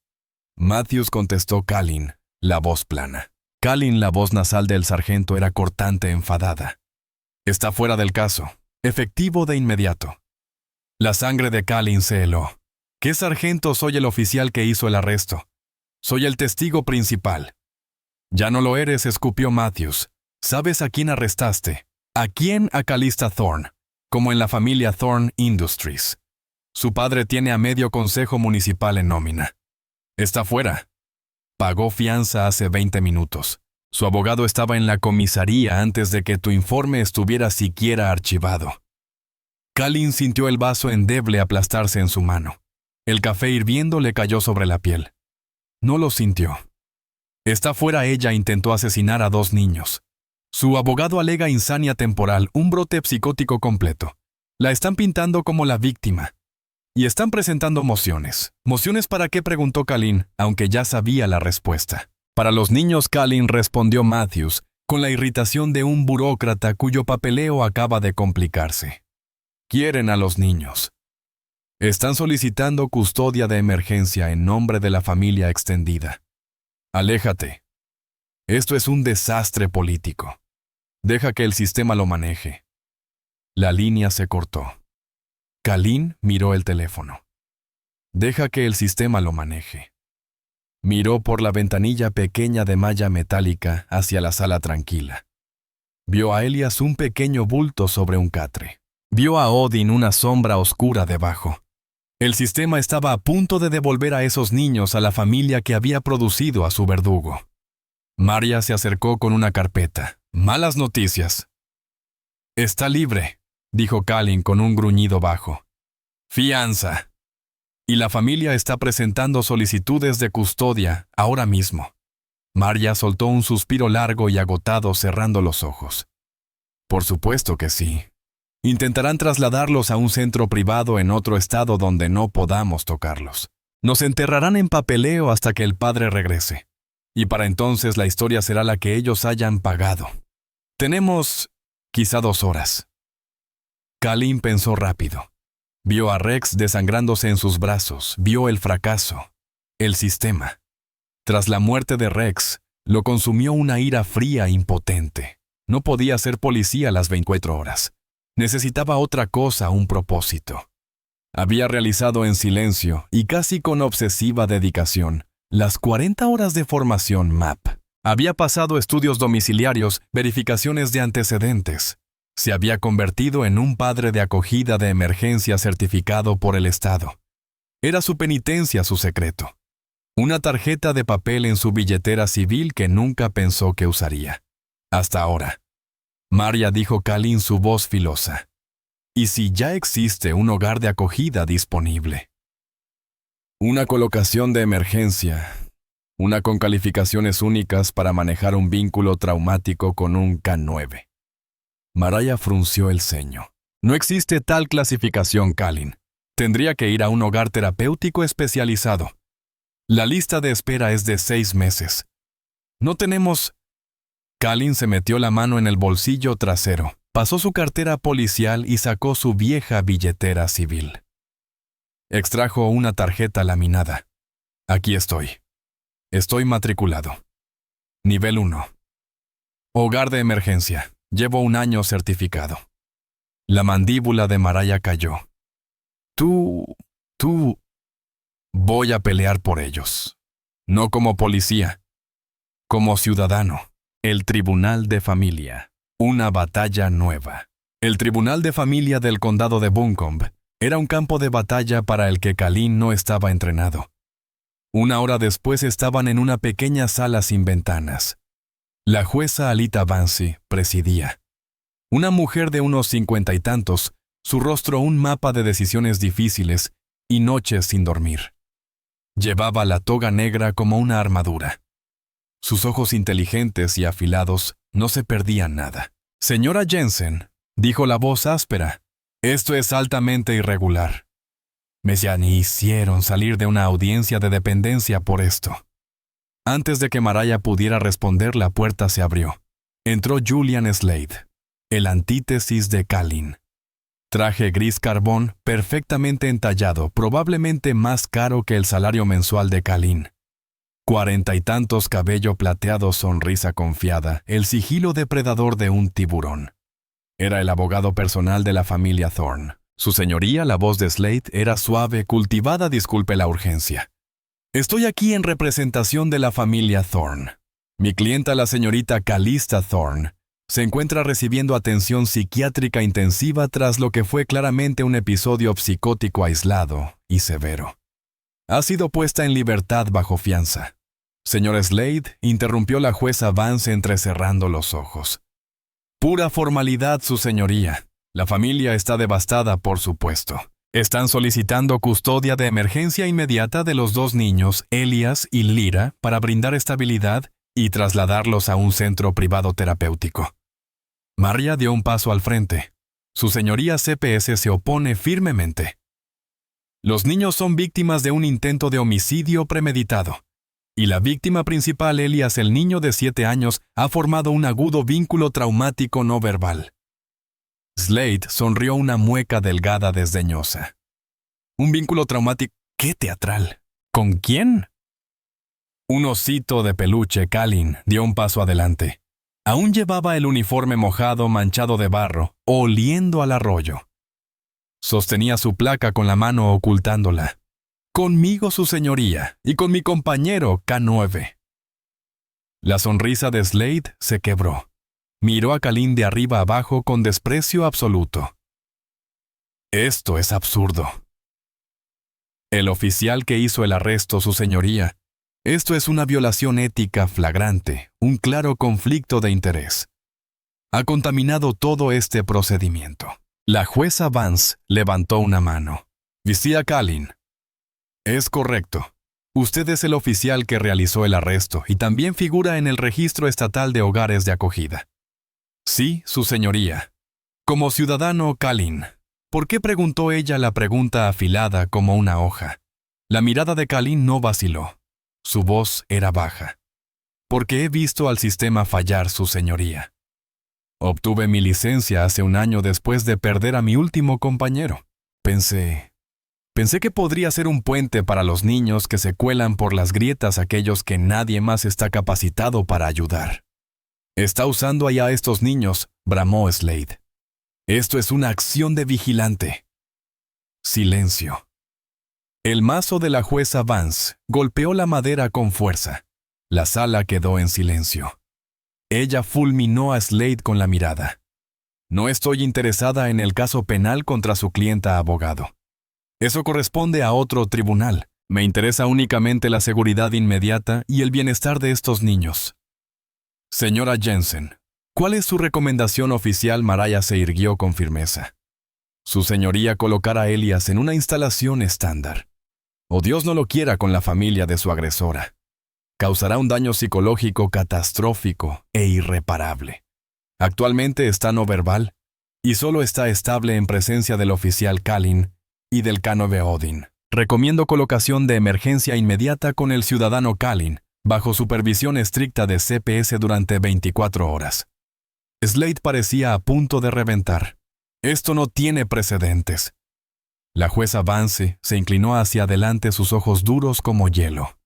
[SPEAKER 1] Matthews contestó Kalin, la voz plana. Kalin, la voz nasal del sargento, era cortante, enfadada. Está fuera del caso. Efectivo de inmediato. La sangre de Kalin se heló. ¿Qué sargento? Soy el oficial que hizo el arresto. Soy el testigo principal. Ya no lo eres, escupió Matthews. ¿Sabes a quién arrestaste? ¿A quién? A Calista Thorne, como en la familia Thorne Industries. Su padre tiene a medio consejo municipal en nómina. Está fuera. Pagó fianza hace 20 minutos. Su abogado estaba en la comisaría antes de que tu informe estuviera siquiera archivado. Kalin sintió el vaso endeble aplastarse en su mano. El café hirviendo le cayó sobre la piel. No lo sintió. Está fuera. Ella intentó asesinar a 2 niños. Su abogado alega insania temporal, un brote psicótico completo. La están pintando como la víctima. Y están presentando mociones. ¿Mociones para qué?, preguntó Kalin, aunque ya sabía la respuesta. Para los niños, Kalin, respondió Matthews, con la irritación de un burócrata cuyo papeleo acaba de complicarse. Quieren a los niños. Están solicitando custodia de emergencia en nombre de la familia extendida. Aléjate. Esto es un desastre político. Deja que el sistema lo maneje. La línea se cortó. Kalin miró el teléfono. Deja que el sistema lo maneje. Miró por la ventanilla pequeña de malla metálica hacia la sala tranquila. Vio a Elias un pequeño bulto sobre un catre. Vio a Odin una sombra oscura debajo. El sistema estaba a punto de devolver a esos niños a la familia que había producido a su verdugo. Maria se acercó con una carpeta. Malas noticias. Está libre, dijo Kalin con un gruñido bajo. Fianza. Y la familia está presentando solicitudes de custodia ahora mismo. Maria soltó un suspiro largo y agotado, cerrando los ojos. Por supuesto que sí. Intentarán trasladarlos a un centro privado en otro estado donde no podamos tocarlos. Nos enterrarán en papeleo hasta que el padre regrese. Y para entonces la historia será la que ellos hayan pagado. Tenemos quizá 2 horas. Kalin pensó rápido. Vio a Rex desangrándose en sus brazos, vio el fracaso, el sistema. Tras la muerte de Rex, lo consumió una ira fría e impotente. No podía ser policía las 24 horas. Necesitaba otra cosa, un propósito. Había realizado en silencio y casi con obsesiva dedicación las 40 horas de formación MAP. Había pasado estudios domiciliarios, verificaciones de antecedentes. Se había convertido en un padre de acogida de emergencia certificado por el Estado. Era su penitencia, su secreto. Una tarjeta de papel en su billetera civil que nunca pensó que usaría. Hasta ahora. Maria, dijo Kalin, su voz filosa. ¿Y si ya existe un hogar de acogida disponible? Una colocación de emergencia. Una con calificaciones únicas para manejar un vínculo traumático con un K9. Maraya frunció el ceño. No existe tal clasificación, Kalin. Tendría que ir a un hogar terapéutico especializado. La lista de espera es de 6 meses. No tenemos... Kalin se metió la mano en el bolsillo trasero, pasó su cartera policial y sacó su vieja billetera civil. Extrajo una tarjeta laminada. Aquí estoy. Estoy matriculado. Nivel 1. Hogar de emergencia. Llevo 1 año certificado. La mandíbula de Mariah cayó. Tú... Voy a pelear por ellos. No como policía. Como ciudadano. El Tribunal de Familia. Una batalla nueva. El Tribunal de Familia del Condado de Buncombe era un campo de batalla para el que Colleen no estaba entrenado. 1 hora después estaban en una pequeña sala sin ventanas. La jueza Alita Vance presidía. Una mujer de unos 50 y tantos, su rostro un mapa de decisiones difíciles y noches sin dormir. Llevaba la toga negra como una armadura. Sus ojos inteligentes y afilados no se perdían nada. Señora Jensen, dijo la voz áspera, esto es altamente irregular. Me hicieron salir de una audiencia de dependencia por esto. Antes de que Mariah pudiera responder, la puerta se abrió. Entró Julian Slade, el antítesis de Colleen. Traje gris carbón, perfectamente entallado, probablemente más caro que el salario mensual de Colleen. 40 y tantos, cabello plateado, sonrisa confiada, el sigilo depredador de un tiburón. Era el abogado personal de la familia Thorne. Su señoría, la voz de Slade, era suave, cultivada, disculpe la urgencia. Estoy aquí en representación de la familia Thorne. Mi clienta, la señorita Calista Thorne, se encuentra recibiendo atención psiquiátrica intensiva tras lo que fue claramente un episodio psicótico aislado y severo. Ha sido puesta en libertad bajo fianza. Señor Slade, interrumpió la jueza Vance entrecerrando los ojos. Pura formalidad, su señoría. La familia está devastada, por supuesto. Están solicitando custodia de emergencia inmediata de los 2 niños, Elias y Lyra, para brindar estabilidad y trasladarlos a un centro privado terapéutico. Mariah dio un paso al frente. Su señoría CPS se opone firmemente. Los niños son víctimas de un intento de homicidio premeditado. Y la víctima principal, Elias, el niño de 7 años, ha formado un agudo vínculo traumático no verbal. Slade sonrió una mueca delgada desdeñosa. Un vínculo traumático... ¡Qué teatral! ¿Con quién? Un osito de peluche, Colleen, dio un paso adelante. Aún llevaba el uniforme mojado, manchado de barro, oliendo al arroyo. Sostenía su placa con la mano ocultándola. Conmigo, su señoría, y con mi compañero K9. La sonrisa de Slade se quebró. Miró a Colleen de arriba abajo con desprecio absoluto. Esto es absurdo. El oficial que hizo el arresto, su señoría. Esto es una violación ética flagrante, un claro conflicto de interés. Ha contaminado todo este procedimiento. La jueza Vance levantó una mano. Vicía Colleen. Es correcto. Usted es el oficial que realizó el arresto y también figura en el registro estatal de hogares de acogida. Sí, su señoría. Como ciudadano, Colleen. ¿Por qué preguntó ella la pregunta afilada como una hoja? La mirada de Colleen no vaciló. Su voz era baja. Porque he visto al sistema fallar, su señoría. Obtuve mi licencia hace 1 año después de perder a mi último compañero. Pensé que podría ser un puente para los niños que se cuelan por las grietas, aquellos que nadie más está capacitado para ayudar. Está usando allá a estos niños, bramó Slade. Esto es una acción de vigilante. Silencio. El mazo de la jueza Vance golpeó la madera con fuerza. La sala quedó en silencio. Ella fulminó a Slade con la mirada. No estoy interesada en el caso penal contra su clienta abogado. Eso corresponde a otro tribunal. Me interesa únicamente la seguridad inmediata y el bienestar de estos niños. Señora Jensen, ¿cuál es su recomendación oficial? Mariah se irguió con firmeza. Su señoría colocará a Elias en una instalación estándar. O Dios no lo quiera con la familia de su agresora. Causará un daño psicológico catastrófico e irreparable. Actualmente está no verbal y solo está estable en presencia del oficial Colleen y del K9 Odin. Recomiendo colocación de emergencia inmediata con el ciudadano Colleen, bajo supervisión estricta de CPS durante 24 horas. Slade parecía a punto de reventar. Esto no tiene precedentes. La jueza Vance se inclinó hacia adelante, sus ojos duros como hielo.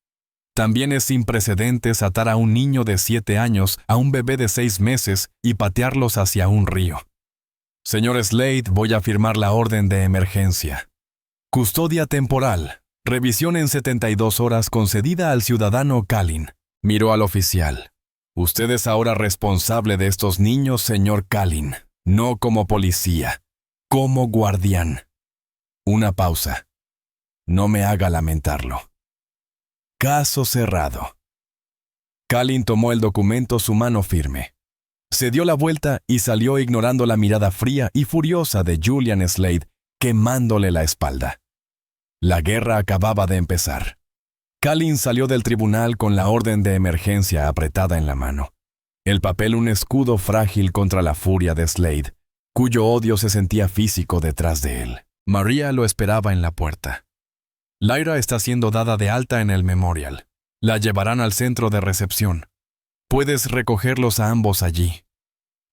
[SPEAKER 1] También es sin precedentes atar a un niño de 7 años a un bebé de 6 meses y patearlos hacia un río. Señor Slade, voy a firmar la orden de emergencia. Custodia temporal. Revisión en 72 horas concedida al ciudadano Calin. Miró al oficial. Usted es ahora responsable de estos niños, señor Calin. No como policía, como guardián. Una pausa. No me haga lamentarlo. Caso cerrado. Calin tomó el documento su mano firme. Se dio la vuelta y salió ignorando la mirada fría y furiosa de Julian Slade, quemándole la espalda. La guerra acababa de empezar. Calin salió del tribunal con la orden de emergencia apretada en la mano. El papel un escudo frágil contra la furia de Slade, cuyo odio se sentía físico detrás de él. María lo esperaba en la puerta. Lyra está siendo dada de alta en el Memorial. La llevarán al centro de recepción. Puedes recogerlos a ambos allí.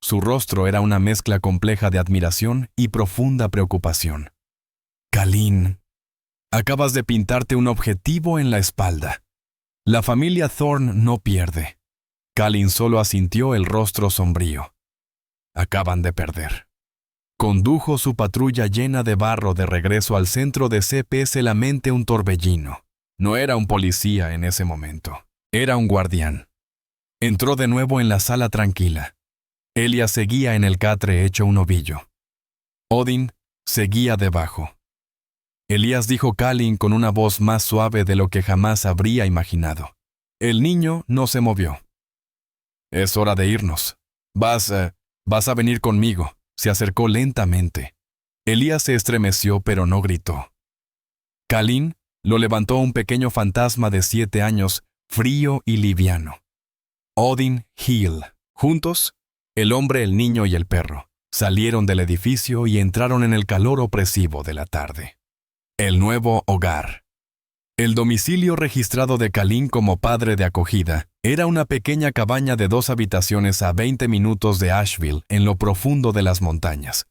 [SPEAKER 1] Su rostro era una mezcla compleja de admiración y profunda preocupación. Calin, acabas de pintarte un objetivo en la espalda. La familia Thorne no pierde. Calin solo asintió, el rostro sombrío. Acaban de perder. Condujo su patrulla llena de barro de regreso al centro de CPS la mente un torbellino. No era un policía en ese momento. Era un guardián. Entró de nuevo en la sala tranquila. Elia seguía en el catre hecho un ovillo. Odin seguía debajo. Elías, dijo Calin con una voz más suave de lo que jamás habría imaginado. El niño no se movió. Es hora de irnos. Vas a venir conmigo. Se acercó lentamente. Elías se estremeció, pero no gritó. Calin lo levantó un pequeño fantasma de 7 años, frío y liviano. Odin Hill. Juntos, el hombre, el niño y el perro salieron del edificio y entraron en el calor opresivo de la tarde. El nuevo hogar. El domicilio registrado de Calin como padre de acogida era una pequeña cabaña de 2 habitaciones a 20 minutos de Asheville, en lo profundo de las montañas.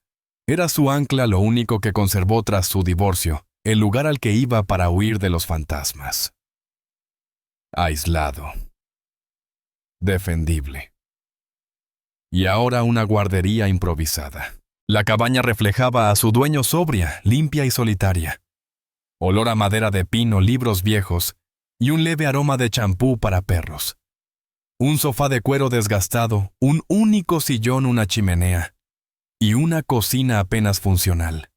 [SPEAKER 1] Era su ancla, lo único que conservó tras su divorcio, el lugar al que iba para huir de los fantasmas. Aislado. Defendible. Y ahora una guardería improvisada. La cabaña reflejaba a su dueño sobria, limpia y solitaria. Olor a madera de pino, libros viejos y un leve aroma de champú para perros. Un sofá de cuero desgastado, un único sillón, una chimenea y una cocina apenas funcional.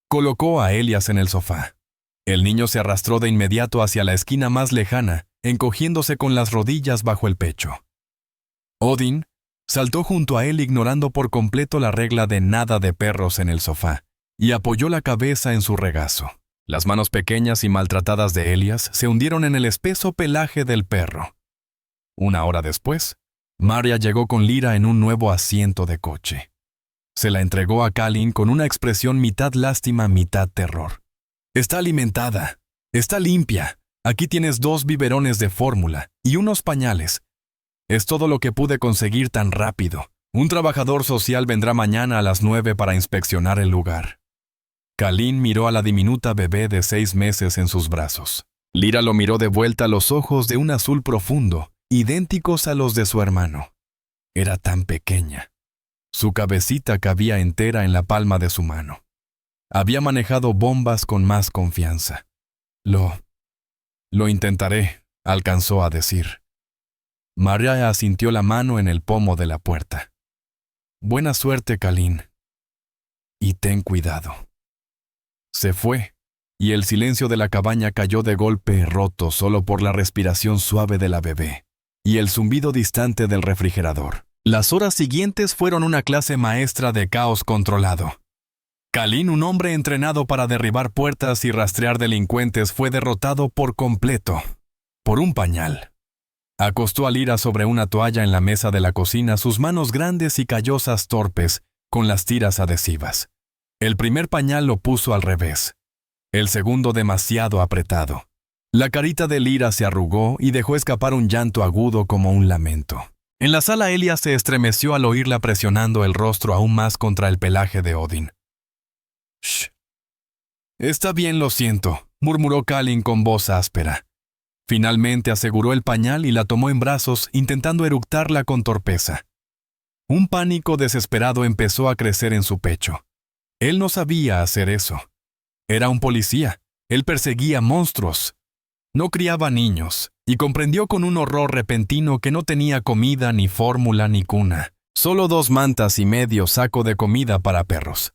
[SPEAKER 1] Colocó a Elias en el sofá. El niño se arrastró de inmediato hacia la esquina más lejana, encogiéndose con las rodillas bajo el pecho. Odin saltó junto a él, ignorando por completo la regla de nada de perros en el sofá, y apoyó la cabeza en su regazo. Las manos pequeñas y maltratadas de Elias se hundieron en el espeso pelaje del perro. Una hora después, Maria llegó con Lyra en un nuevo asiento de coche. Se la entregó a Calin con una expresión mitad lástima, mitad terror. Está alimentada, está limpia. Aquí tienes 2 biberones de fórmula y unos pañales. Es todo lo que pude conseguir tan rápido. Un trabajador social vendrá mañana a las 9 para inspeccionar el lugar. Calin miró a la diminuta bebé de 6 meses en sus brazos. Lyra lo miró de vuelta, los ojos de un azul profundo, idénticos a los de su hermano. Era tan pequeña. Su cabecita cabía entera en la palma de su mano. Había manejado bombas con más confianza. Lo intentaré, alcanzó a decir. Maria asintió, la mano en el pomo de la puerta. Buena suerte, Calin. Y ten cuidado. Se fue, y el silencio de la cabaña cayó de golpe, roto solo por la respiración suave de la bebé y el zumbido distante del refrigerador. Las horas siguientes fueron una clase maestra de caos controlado. Calin, un hombre entrenado para derribar puertas y rastrear delincuentes, fue derrotado por completo, por un pañal. Acostó a Lyra sobre una toalla en la mesa de la cocina, sus manos grandes y callosas torpes, con las tiras adhesivas. El primer pañal lo puso al revés, el segundo demasiado apretado. La carita de Lyra se arrugó y dejó escapar un llanto agudo como un lamento. En la sala, Elia se estremeció al oírla presionando el rostro aún más contra el pelaje de Odin. «Shh. Está bien, lo siento», murmuró Calin con voz áspera. Finalmente aseguró el pañal y la tomó en brazos, intentando eructarla con torpeza. Un pánico desesperado empezó a crecer en su pecho. Él no sabía hacer eso. Era un policía. Él perseguía monstruos. No criaba niños, y comprendió con un horror repentino que no tenía comida, ni fórmula, ni cuna. Solo 2 mantas y medio saco de comida para perros.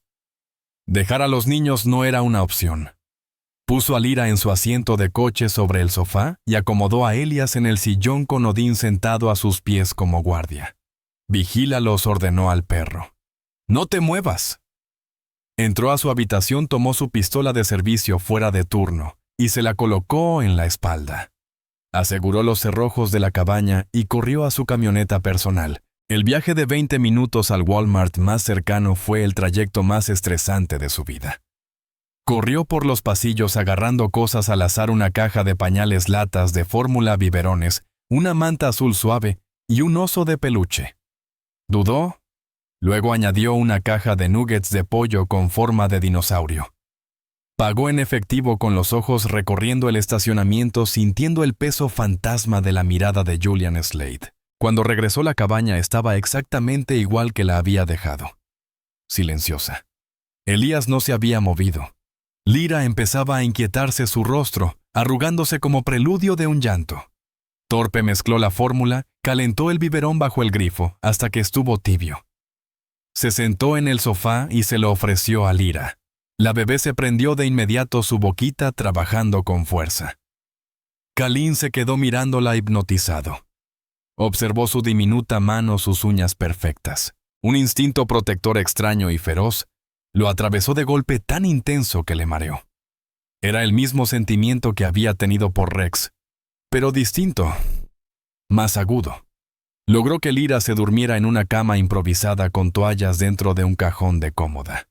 [SPEAKER 1] Dejar a los niños no era una opción. Puso a Lyra en su asiento de coche sobre el sofá y acomodó a Elias en el sillón con Odín sentado a sus pies como guardia. «Vigílalos», ordenó al perro. «No te muevas». Entró a su habitación, tomó su pistola de servicio fuera de turno y se la colocó en la espalda. Aseguró los cerrojos de la cabaña y corrió a su camioneta personal. El viaje de 20 minutos al Walmart más cercano fue el trayecto más estresante de su vida. Corrió por los pasillos agarrando cosas al azar: una caja de pañales, latas de fórmula, biberones, una manta azul suave y un oso de peluche. Dudó. Luego añadió una caja de nuggets de pollo con forma de dinosaurio. Pagó en efectivo con los ojos recorriendo el estacionamiento, sintiendo el peso fantasma de la mirada de Julian Slade. Cuando regresó, la cabaña estaba exactamente igual que la había dejado. Silenciosa. Elías no se había movido. Lyra empezaba a inquietarse su rostro, arrugándose como preludio de un llanto. Torpe mezcló la fórmula, calentó el biberón bajo el grifo hasta que estuvo tibio. Se sentó en el sofá y se lo ofreció a Lyra. La bebé se prendió de inmediato, su boquita trabajando con fuerza. Kalin se quedó mirándola hipnotizado. Observó su diminuta mano, sus uñas perfectas. Un instinto protector extraño y feroz lo atravesó de golpe tan intenso que le mareó. Era el mismo sentimiento que había tenido por Rex, pero distinto, más agudo. Logró que Lyra se durmiera en una cama improvisada con toallas dentro de un cajón de cómoda.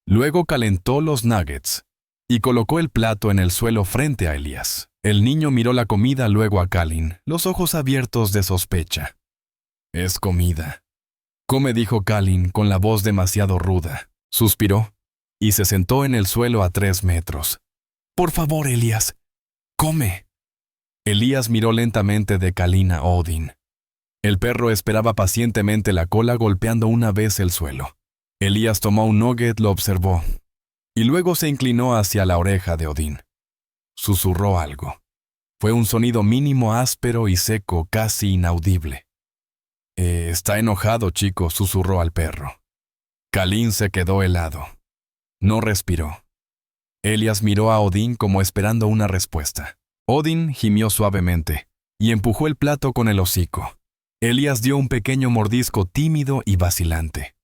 [SPEAKER 1] Luego calentó los nuggets y colocó el plato en el suelo frente a Elias. El niño miró la comida, luego a Kalin, los ojos abiertos de sospecha. «Es comida», come, dijo Kalin con la voz demasiado ruda. Suspiró y se sentó en el suelo a 3 metros. «Por favor, Elias, come». Elías miró lentamente de Kalin a Odin. El perro esperaba pacientemente, la cola golpeando una vez el suelo. Elías tomó un nugget, lo observó, y luego se inclinó hacia la oreja de Odin. Susurró algo. Fue un sonido mínimo, áspero y seco, casi inaudible. Está enojado, chico», susurró al perro. Kalin se quedó helado. No respiró. Elías miró a Odin como esperando una respuesta. Odin gimió suavemente y empujó el plato con el hocico. Elías dio un pequeño mordisco tímido y vacilante.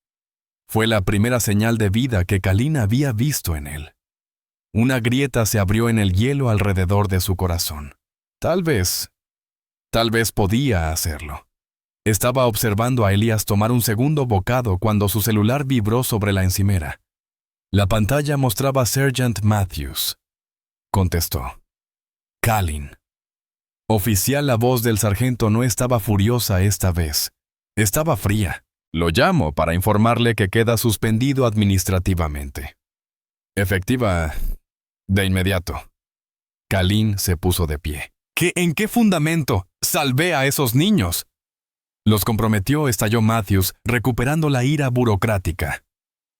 [SPEAKER 1] Fue la primera señal de vida que Kalin había visto en él. Una grieta se abrió en el hielo alrededor de su corazón. Tal vez podía hacerlo. Estaba observando a Elías tomar un segundo bocado cuando su celular vibró sobre la encimera. La pantalla mostraba a Sergeant Matthews. Contestó. «Kalin». Oficial, la voz del sargento no estaba furiosa esta vez. Estaba fría. «Lo llamo para informarle que queda suspendido administrativamente». «Efectiva de inmediato». Kalin se puso de pie. ¿En qué fundamento salvé a esos niños?» «Los comprometió», estalló Matthews, recuperando la ira burocrática.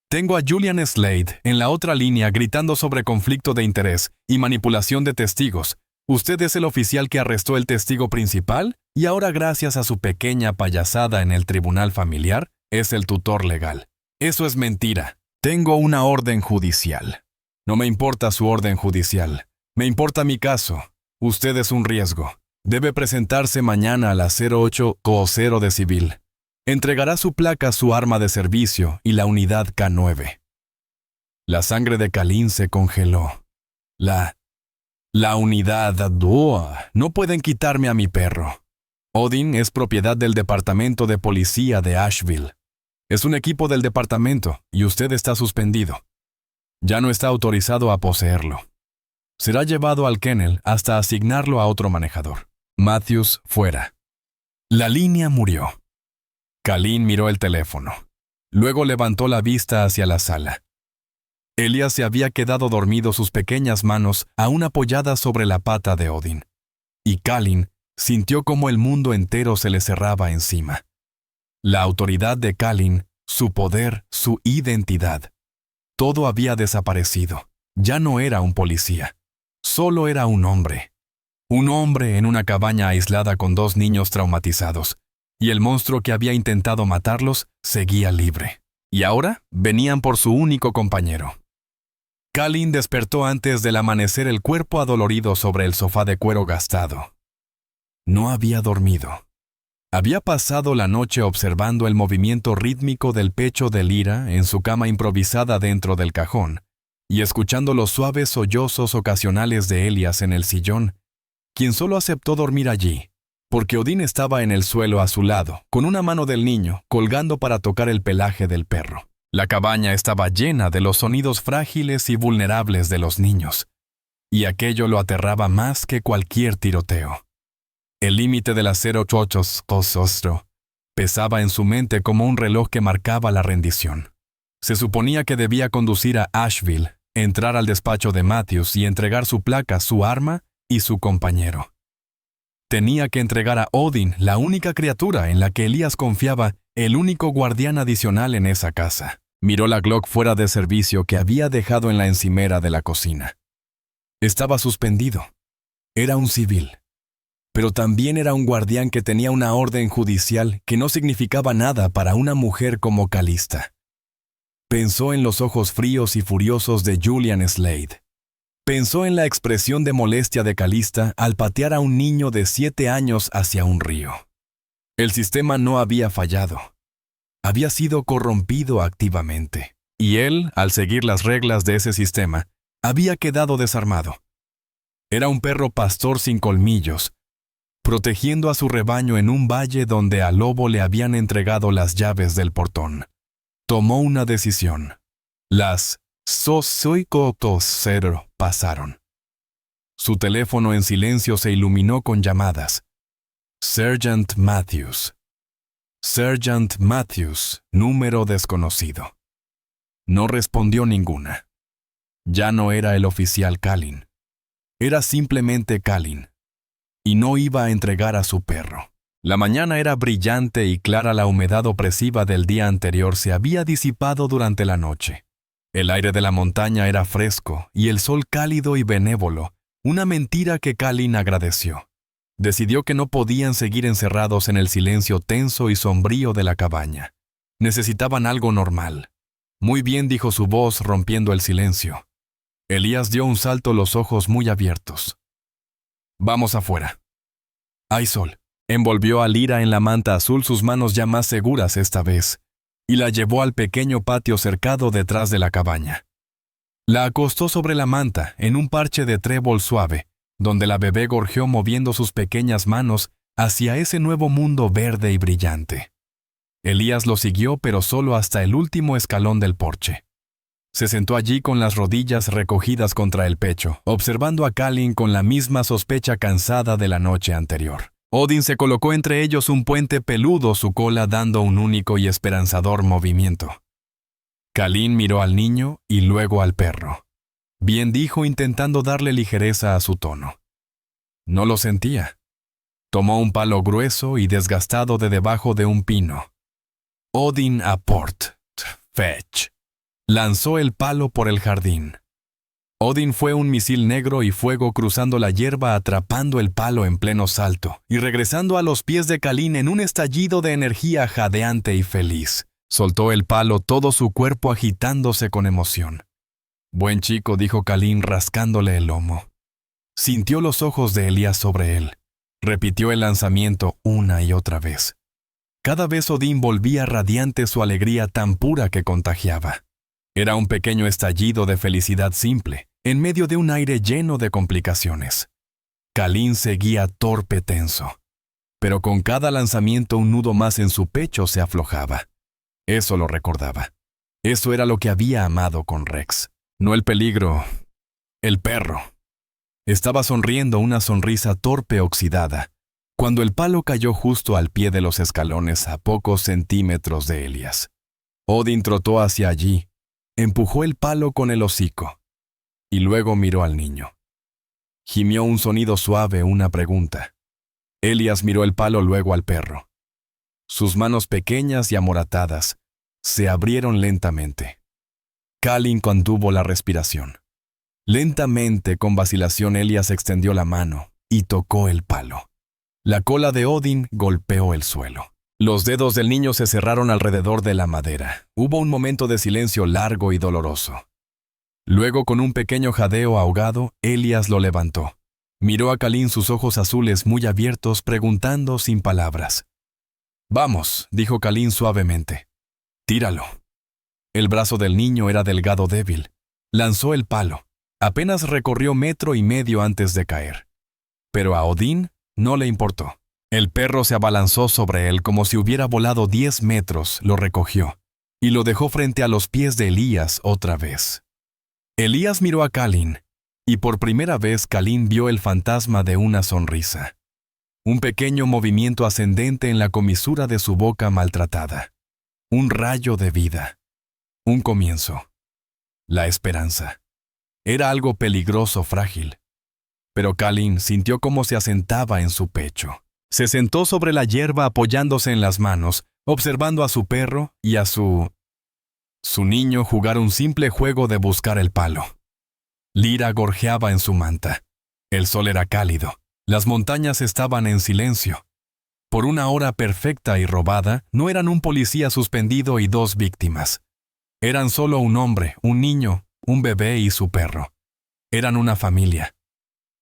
[SPEAKER 1] «Tengo a Julian Slade en la otra línea gritando sobre conflicto de interés y manipulación de testigos. Usted es el oficial que arrestó el testigo principal y ahora, gracias a su pequeña payasada en el tribunal familiar, es el tutor legal. Eso es mentira. Tengo una orden judicial». «No me importa su orden judicial. Me importa mi caso. Usted es un riesgo. Debe presentarse mañana a las 08:00 de civil. Entregará su placa, su arma de servicio y la unidad K9. La sangre de Kalin se congeló. La unidad... No pueden quitarme a mi perro. Odin es propiedad del departamento de policía de Asheville. Es un equipo del departamento y usted está suspendido. Ya no está autorizado a poseerlo. Será llevado al kennel hasta asignarlo a otro manejador. Matthews fuera. La línea murió. Kalin miró el teléfono. Luego levantó la vista hacia la sala. Elias se había quedado dormido, sus pequeñas manos aún apoyadas sobre la pata de Odin. y Kalin sintió como el mundo entero se le cerraba encima. La autoridad de Kalin, su poder, su identidad. Todo había desaparecido. Ya no era un policía. Solo era un hombre. Un hombre en una cabaña aislada con 2 niños traumatizados. Y el monstruo que había intentado matarlos seguía libre. Y ahora venían por su único compañero. Kalin despertó antes del amanecer, el cuerpo adolorido sobre el sofá de cuero gastado. No había dormido. Había pasado la noche observando el movimiento rítmico del pecho de Lyra en su cama improvisada dentro del cajón, y escuchando los suaves sollozos ocasionales de Elias en el sillón, quien solo aceptó dormir allí, porque Odín estaba en el suelo a su lado, con una mano del niño colgando para tocar el pelaje del perro. La cabaña estaba llena de los sonidos frágiles y vulnerables de los niños, y aquello lo aterraba más que cualquier tiroteo. El límite del acero chochos cosostro pesaba en su mente como un reloj que marcaba la rendición. Se suponía que debía conducir a Asheville, entrar al despacho de Matthews y entregar su placa, su arma y su compañero. Tenía que entregar a Odin, la única criatura en la que Elías confiaba, el único guardián adicional en esa casa. Miró la Glock fuera de servicio que había dejado en la encimera de la cocina. Estaba suspendido. Era un civil. Pero también era un guardián que tenía una orden judicial que no significaba nada para una mujer como Calista. Pensó en los ojos fríos y furiosos de Julian Slade. Pensó en la expresión de molestia de Calista al patear a un niño de 7 años hacia un río. El sistema no había fallado. Había sido corrompido activamente. Y él, al seguir las reglas de ese sistema, había quedado desarmado. Era un perro pastor sin colmillos, protegiendo a su rebaño en un valle donde al lobo le habían entregado las llaves del portón. Tomó una decisión. Las sosoicotosero pasaron. Su teléfono en silencio se iluminó con llamadas. Sergeant Matthews. Sergeant Matthews, número desconocido. No respondió ninguna. Ya no era el oficial Kalin. Era simplemente Kalin. Y no iba a entregar a su perro. La mañana era brillante y clara, la humedad opresiva del día anterior se había disipado durante la noche. El aire de la montaña era fresco y el sol cálido y benévolo, una mentira que Kalin agradeció. Decidió que no podían seguir encerrados en el silencio tenso y sombrío de la cabaña. Necesitaban algo normal. Muy bien, dijo su voz rompiendo el silencio. Elías dio un salto, los ojos muy abiertos. Vamos afuera. Hay sol. Envolvió a Lyra en la manta azul, sus manos ya más seguras esta vez, y la llevó al pequeño patio cercado detrás de la cabaña. La acostó sobre la manta, en un parche de trébol suave, donde la bebé gorjeó moviendo sus pequeñas manos hacia ese nuevo mundo verde y brillante. Elías lo siguió, pero solo hasta el último escalón del porche. Se sentó allí con las rodillas recogidas contra el pecho, observando a Kalin con la misma sospecha cansada de la noche anterior. Odin se colocó entre ellos, un puente peludo, su cola dando un único y esperanzador movimiento. Kalin miró al niño y luego al perro. Bien, dijo, intentando darle ligereza a su tono. No lo sentía. Tomó un palo grueso y desgastado de debajo de un pino. Odin apport, fetch. Lanzó el palo por el jardín. Odin fue un misil negro y fuego cruzando la hierba, atrapando el palo en pleno salto y regresando a los pies de Kalin en un estallido de energía jadeante y feliz. Soltó el palo, todo su cuerpo agitándose con emoción. Buen chico, dijo Kalin rascándole el lomo. Sintió los ojos de Elías sobre él. Repitió el lanzamiento una y otra vez. Cada vez Odin volvía radiante, su alegría tan pura que contagiaba. Era un pequeño estallido de felicidad simple, en medio de un aire lleno de complicaciones. Kalin seguía torpe, tenso. Pero con cada lanzamiento un nudo más en su pecho se aflojaba. Eso lo recordaba. Eso era lo que había amado con Rex. No el peligro, el perro. Estaba sonriendo, una sonrisa torpe oxidada, cuando el palo cayó justo al pie de los escalones a pocos centímetros de Elías. Odin trotó hacia allí, empujó el palo con el hocico y luego miró al niño. Gimió un sonido suave, una pregunta. Elías miró el palo, luego al perro. Sus manos pequeñas y amoratadas se abrieron lentamente. Kalin contuvo la respiración. Lentamente, con vacilación, Elías extendió la mano y tocó el palo. La cola de Odin golpeó el suelo. Los dedos del niño se cerraron alrededor de la madera. Hubo un momento de silencio largo y doloroso. Luego, con un pequeño jadeo ahogado, Elías lo levantó. Miró a Kalin, sus ojos azules muy abiertos, preguntando sin palabras. «Vamos», dijo Kalin suavemente. «Tíralo». El brazo del niño era delgado, débil. Lanzó el palo. Apenas recorrió 1,5 metros antes de caer. Pero a Odin no le importó. El perro se abalanzó sobre él como si hubiera volado 10 metros, lo recogió y lo dejó frente a los pies de Elías otra vez. Elías miró a Kalin, y por primera vez Kalin vio el fantasma de una sonrisa. Un pequeño movimiento ascendente en la comisura de su boca maltratada. Un rayo de vida. Un comienzo. La esperanza. Era algo peligroso, frágil. Pero Kalin sintió cómo se asentaba en su pecho. Se sentó sobre la hierba apoyándose en las manos, observando a su perro y a su niño jugar un simple juego de buscar el palo. Lyra gorjeaba en su manta. El sol era cálido. Las montañas estaban en silencio. Por una hora perfecta y robada, no eran un policía suspendido y 2 víctimas. Eran solo un hombre, un niño, un bebé y su perro. Eran una familia.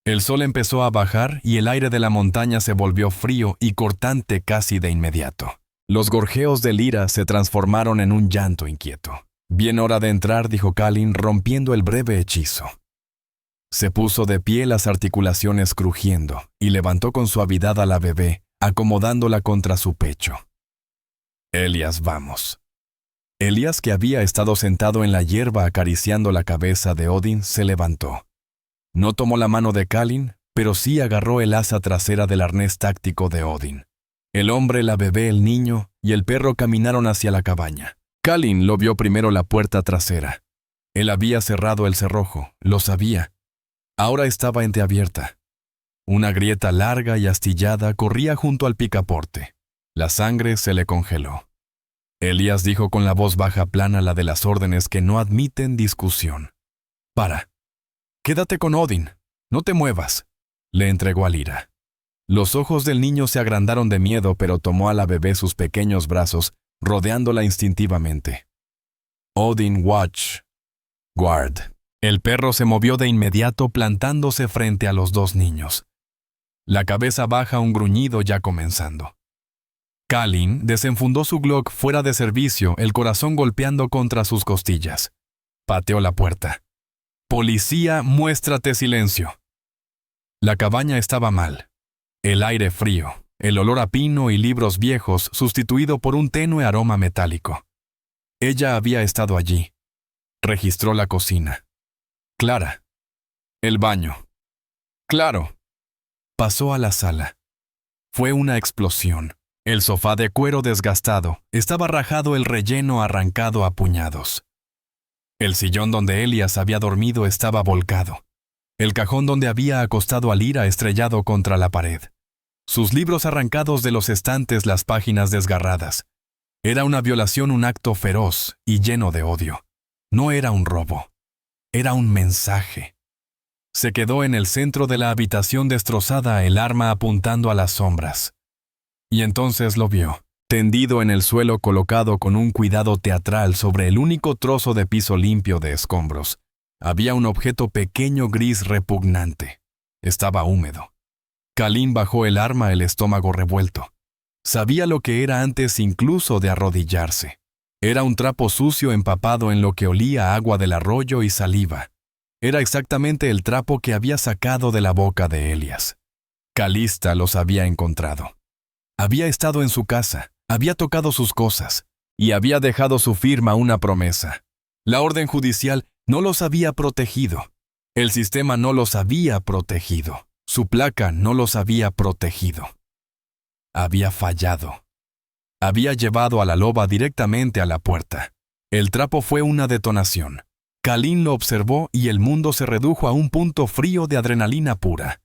[SPEAKER 1] El sol empezó a bajar y el aire de la montaña se volvió frío y cortante casi de inmediato. Los gorjeos de Lyra se transformaron en un llanto inquieto. «Bien hora de entrar», dijo Kalin, rompiendo el breve hechizo. Se puso de pie, las articulaciones crujiendo, y levantó con suavidad a la bebé, acomodándola contra su pecho. «Elías, vamos». Elías, que había estado sentado en la hierba acariciando la cabeza de Odin, se levantó. No tomó la mano de Kalin, pero sí agarró el asa trasera del arnés táctico de Odin. El hombre, la bebé, el niño y el perro caminaron hacia la cabaña. Kalin lo vio primero la puerta trasera. Él había cerrado el cerrojo, lo sabía. Ahora estaba entreabierta. Una grieta larga y astillada corría junto al picaporte. La sangre se le congeló. Elías dijo con la voz baja, plana, la de las órdenes que no admiten discusión. «Para. Quédate con Odin. No te muevas», le entregó a Lyra. Los ojos del niño se agrandaron de miedo, pero tomó a la bebé sus pequeños brazos, rodeándola instintivamente. «Odin, watch. Guard». El perro se movió de inmediato, plantándose frente a los 2 niños. La cabeza baja, un gruñido ya comenzando. Kalin desenfundó su Glock fuera de servicio, el corazón golpeando contra sus costillas. Pateó la puerta. «Policía, muéstrate silencio». La cabaña estaba mal. El aire frío, el olor a pino y libros viejos sustituido por un tenue aroma metálico. Ella había estado allí. Registró la cocina. Clara. El baño. Claro. Pasó a la sala. Fue una explosión. El sofá de cuero desgastado, estaba rajado, el relleno arrancado a puñados. El sillón donde Elías había dormido estaba volcado. El cajón donde había acostado a Lyra estrellado contra la pared. Sus libros arrancados de los estantes, las páginas desgarradas. Era una violación, un acto feroz y lleno de odio. No era un robo. Era un mensaje. Se quedó en el centro de la habitación destrozada, el arma apuntando a las sombras. Y entonces lo vio, tendido en el suelo, colocado con un cuidado teatral sobre el único trozo de piso limpio de escombros. Había un objeto pequeño, gris, repugnante. Estaba húmedo. Kalin bajó el arma, el estómago revuelto. Sabía lo que era antes incluso de arrodillarse. Era un trapo sucio empapado en lo que olía a agua del arroyo y saliva. Era exactamente el trapo que había sacado de la boca de Elías. Calista los había encontrado. Había estado en su casa, había tocado sus cosas, y había dejado su firma, una promesa. La orden judicial no los había protegido. El sistema no los había protegido. Su placa no los había protegido. Había fallado. Había llevado a la loba directamente a la puerta. El trapo fue una detonación. Kalin lo observó y el mundo se redujo a un punto frío de adrenalina pura.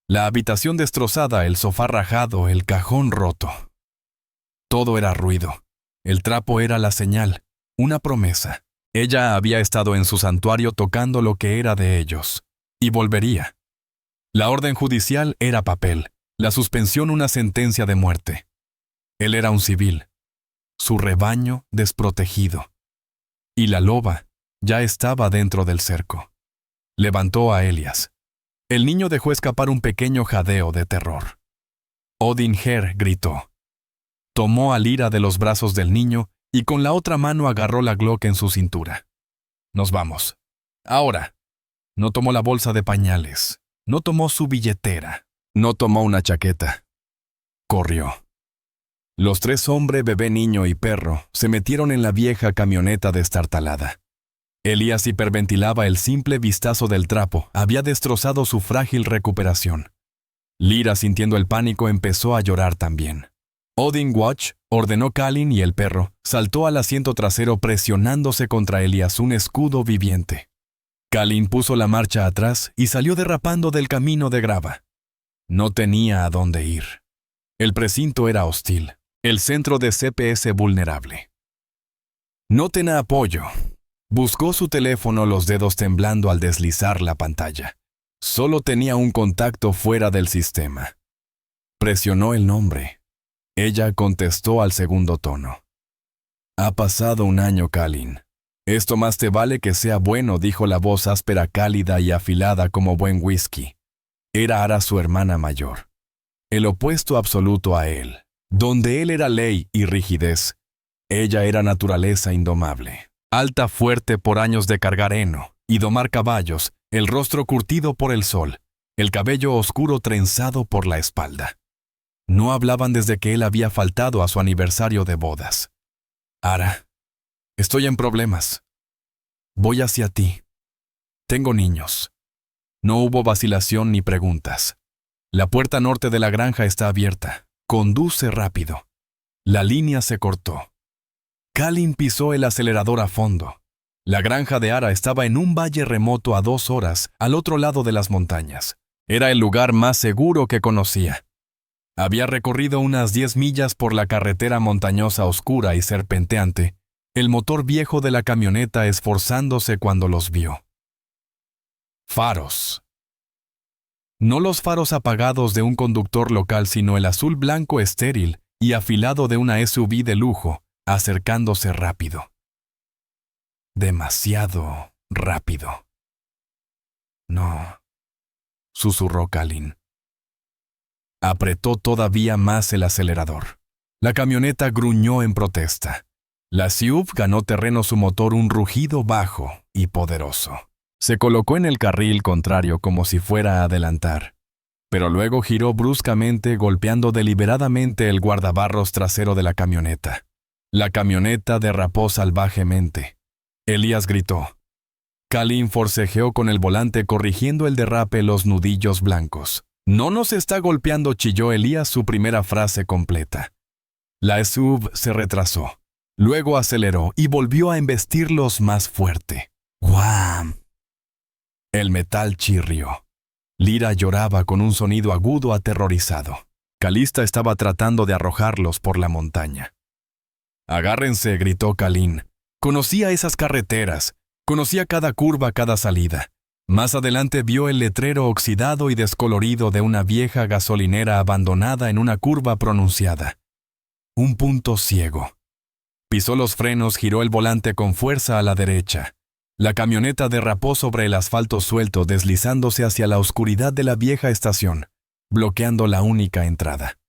[SPEAKER 1] La habitación destrozada, el sofá rajado, el cajón roto. Todo era ruido. El trapo era la señal, una promesa. Ella había estado en su santuario tocando lo que era de ellos. Y volvería. La orden judicial era papel, la suspensión una sentencia de muerte. Él era un civil. Su rebaño desprotegido. Y la loba ya estaba dentro del cerco. Levantó a Elias. El niño dejó escapar un pequeño jadeo de terror. Odin-Her gritó. Tomó a Lyra de los brazos del niño y con la otra mano agarró la Glock en su cintura. Nos vamos. Ahora. No tomó la bolsa de pañales. No tomó su billetera. No tomó una chaqueta. Corrió. Los tres, hombre, bebé, niño y perro, se metieron en la vieja camioneta destartalada. Elías hiperventilaba. El simple vistazo del trapo había destrozado su frágil recuperación. Lyra, sintiendo el pánico, empezó a llorar también. Odin Watch ordenó Kalin y el perro saltó al asiento trasero presionándose contra Elías un escudo viviente. Kalin puso la marcha atrás y salió derrapando del camino de grava. No tenía a dónde ir. El precinto era hostil, el centro de CPS vulnerable. No tenía apoyo. Buscó su teléfono, los dedos temblando al deslizar la pantalla. Solo tenía un contacto fuera del sistema. Presionó el nombre. Ella contestó al segundo tono. Ha pasado un año, Kalin. Esto más te vale que sea bueno, dijo la voz áspera, cálida y afilada como buen whisky. Era Ara, su hermana mayor. El opuesto absoluto a él. Donde él era ley y rigidez, ella era naturaleza indomable. Alta, fuerte por años de cargar heno y domar caballos, el rostro curtido por el sol, el cabello oscuro trenzado por la espalda. No hablaban desde que él había faltado a su aniversario de bodas. Ara, estoy en problemas. Voy hacia ti. Tengo niños. No hubo vacilación ni preguntas. La puerta norte de la granja está abierta. Conduce rápido. La línea se cortó. Kalin pisó el acelerador a fondo. La granja de Ara estaba en un valle remoto a 2 horas, al otro lado de las montañas. Era el lugar más seguro que conocía. Había recorrido unas 10 millas por la carretera montañosa oscura y serpenteante, el motor viejo de la camioneta esforzándose cuando los vio. Faros. No los faros apagados de un conductor local, sino el azul blanco estéril y afilado de una SUV de lujo, acercándose rápido. Demasiado rápido. No, susurró Kalin. Apretó todavía más el acelerador. La camioneta gruñó en protesta. La SUV ganó terreno, su motor un rugido bajo y poderoso. Se colocó en el carril contrario como si fuera a adelantar, pero luego giró bruscamente, golpeando deliberadamente el guardabarros trasero de la camioneta. La camioneta derrapó salvajemente. Elías gritó. Kalin forcejeó con el volante, corrigiendo el derrape, los nudillos blancos. No nos está golpeando, chilló Elías su primera frase completa. La SUV se retrasó. Luego aceleró y volvió a embestirlos más fuerte. ¡Guam! El metal chirrió. Lyra lloraba con un sonido agudo aterrorizado. Calista estaba tratando de arrojarlos por la montaña. «Agárrense», gritó Kalin. Conocía esas carreteras. Conocía cada curva, cada salida. Más adelante vio el letrero oxidado y descolorido de una vieja gasolinera abandonada en una curva pronunciada. Un punto ciego. Pisó los frenos, giró el volante con fuerza a la derecha. La camioneta derrapó sobre el asfalto suelto, deslizándose hacia la oscuridad de la vieja estación, bloqueando la única entrada.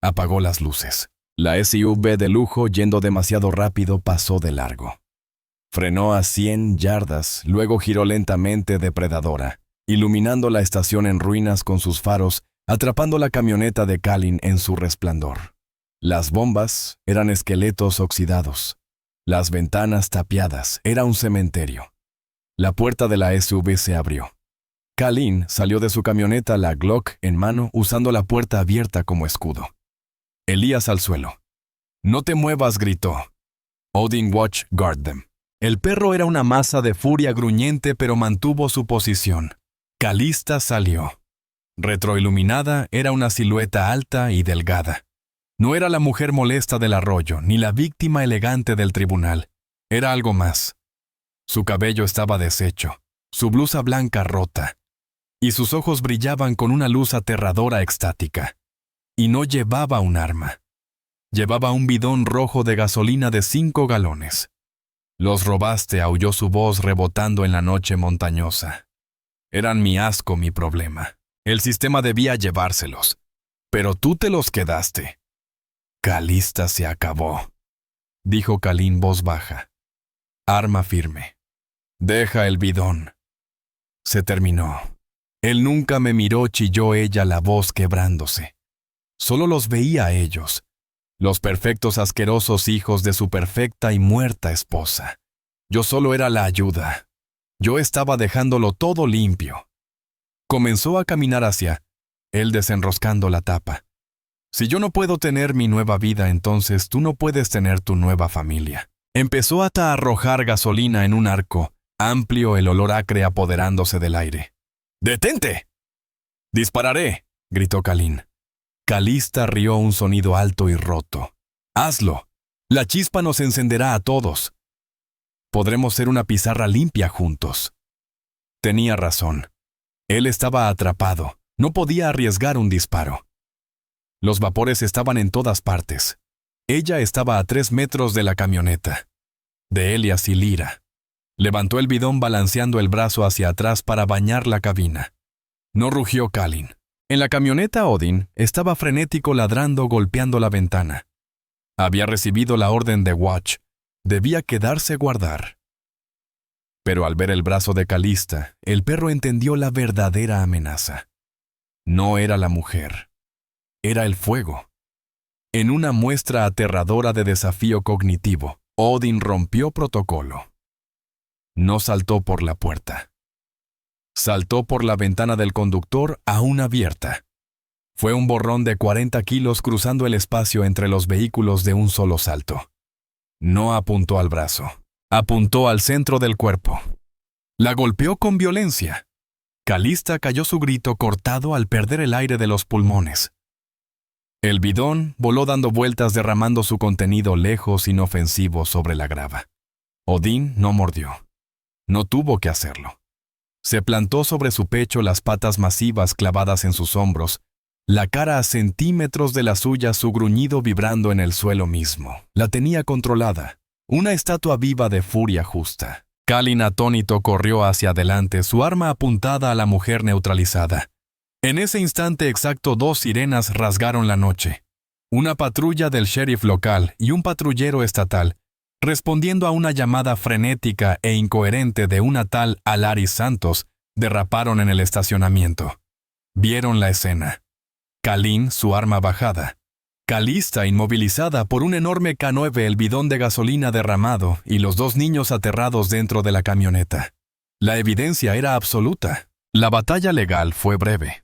[SPEAKER 1] Apagó las luces. La SUV de lujo, yendo demasiado rápido, pasó de largo. Frenó a 100 yardas, luego giró lentamente, depredadora, iluminando la estación en ruinas con sus faros, atrapando la camioneta de Kalin en su resplandor. Las bombas eran esqueletos oxidados. Las ventanas tapiadas, era un cementerio. La puerta de la SUV se abrió. Kalin salió de su camioneta, la Glock en mano, usando la puerta abierta como escudo. Elías al suelo. «No te muevas», gritó. Odin Watch, guard them. El perro era una masa de furia gruñente, pero mantuvo su posición. Calista salió. Retroiluminada, era una silueta alta y delgada. No era la mujer molesta del arroyo, ni la víctima elegante del tribunal. Era algo más. Su cabello estaba deshecho, su blusa blanca rota, y sus ojos brillaban con una luz aterradora extática. Y no llevaba un arma. Llevaba un bidón rojo de gasolina de 5 galones. «Los robaste», aulló su voz rebotando en la noche montañosa. Eran mi asco, mi problema. El sistema debía llevárselos. Pero tú te los quedaste. Calista se acabó, dijo Kalin voz baja. Arma firme. Deja el bidón. Se terminó. Él nunca me miró, chilló ella, la voz quebrándose. Solo los veía a ellos, los perfectos asquerosos hijos de su perfecta y muerta esposa. Yo solo era la ayuda. Yo estaba dejándolo todo limpio. Comenzó a caminar hacia él, desenroscando la tapa. Si yo no puedo tener mi nueva vida, entonces tú no puedes tener tu nueva familia. Empezó a arrojar gasolina en un arco amplio, el olor acre apoderándose del aire. ¡Detente! ¡Dispararé!, gritó Kalin. Calista rió un sonido alto y roto. ¡Hazlo! La chispa nos encenderá a todos. Podremos ser una pizarra limpia juntos. Tenía razón. Él estaba atrapado. No podía arriesgar un disparo. Los vapores estaban en todas partes. Ella estaba a 3 metros de la camioneta. De Elias y Lyra. Levantó el bidón balanceando el brazo hacia atrás para bañar la cabina. No rugió Kalin. En la camioneta, Odin estaba frenético, ladrando, golpeando la ventana. Había recibido la orden de Watch. Debía quedarse guardar. Pero al ver el brazo de Calista, el perro entendió la verdadera amenaza. No era la mujer. Era el fuego. En una muestra aterradora de desafío cognitivo, Odin rompió protocolo. No saltó por la puerta. Saltó por la ventana del conductor aún abierta. Fue un borrón de 40 kilos cruzando el espacio entre los vehículos de un solo salto. No apuntó al brazo. Apuntó al centro del cuerpo. La golpeó con violencia. Calista cayó su grito cortado al perder el aire de los pulmones. El bidón voló dando vueltas, derramando su contenido lejos, inofensivo, sobre la grava. Odin no mordió. No tuvo que hacerlo. Se plantó sobre su pecho, las patas masivas clavadas en sus hombros, la cara a centímetros de la suya, su gruñido vibrando en el suelo mismo. La tenía controlada, una estatua viva de furia justa. Kalin, atónito, corrió hacia adelante, su arma apuntada a la mujer neutralizada. En ese instante exacto, 2 sirenas rasgaron la noche. Una patrulla del sheriff local y un patrullero estatal, respondiendo a una llamada frenética e incoherente de una tal Alaris Santos, derraparon en el estacionamiento. Vieron la escena. Kalin, su arma bajada. Calista inmovilizada por un enorme K9, el bidón de gasolina derramado y los 2 niños aterrados dentro de la camioneta. La evidencia era absoluta. La batalla legal fue breve.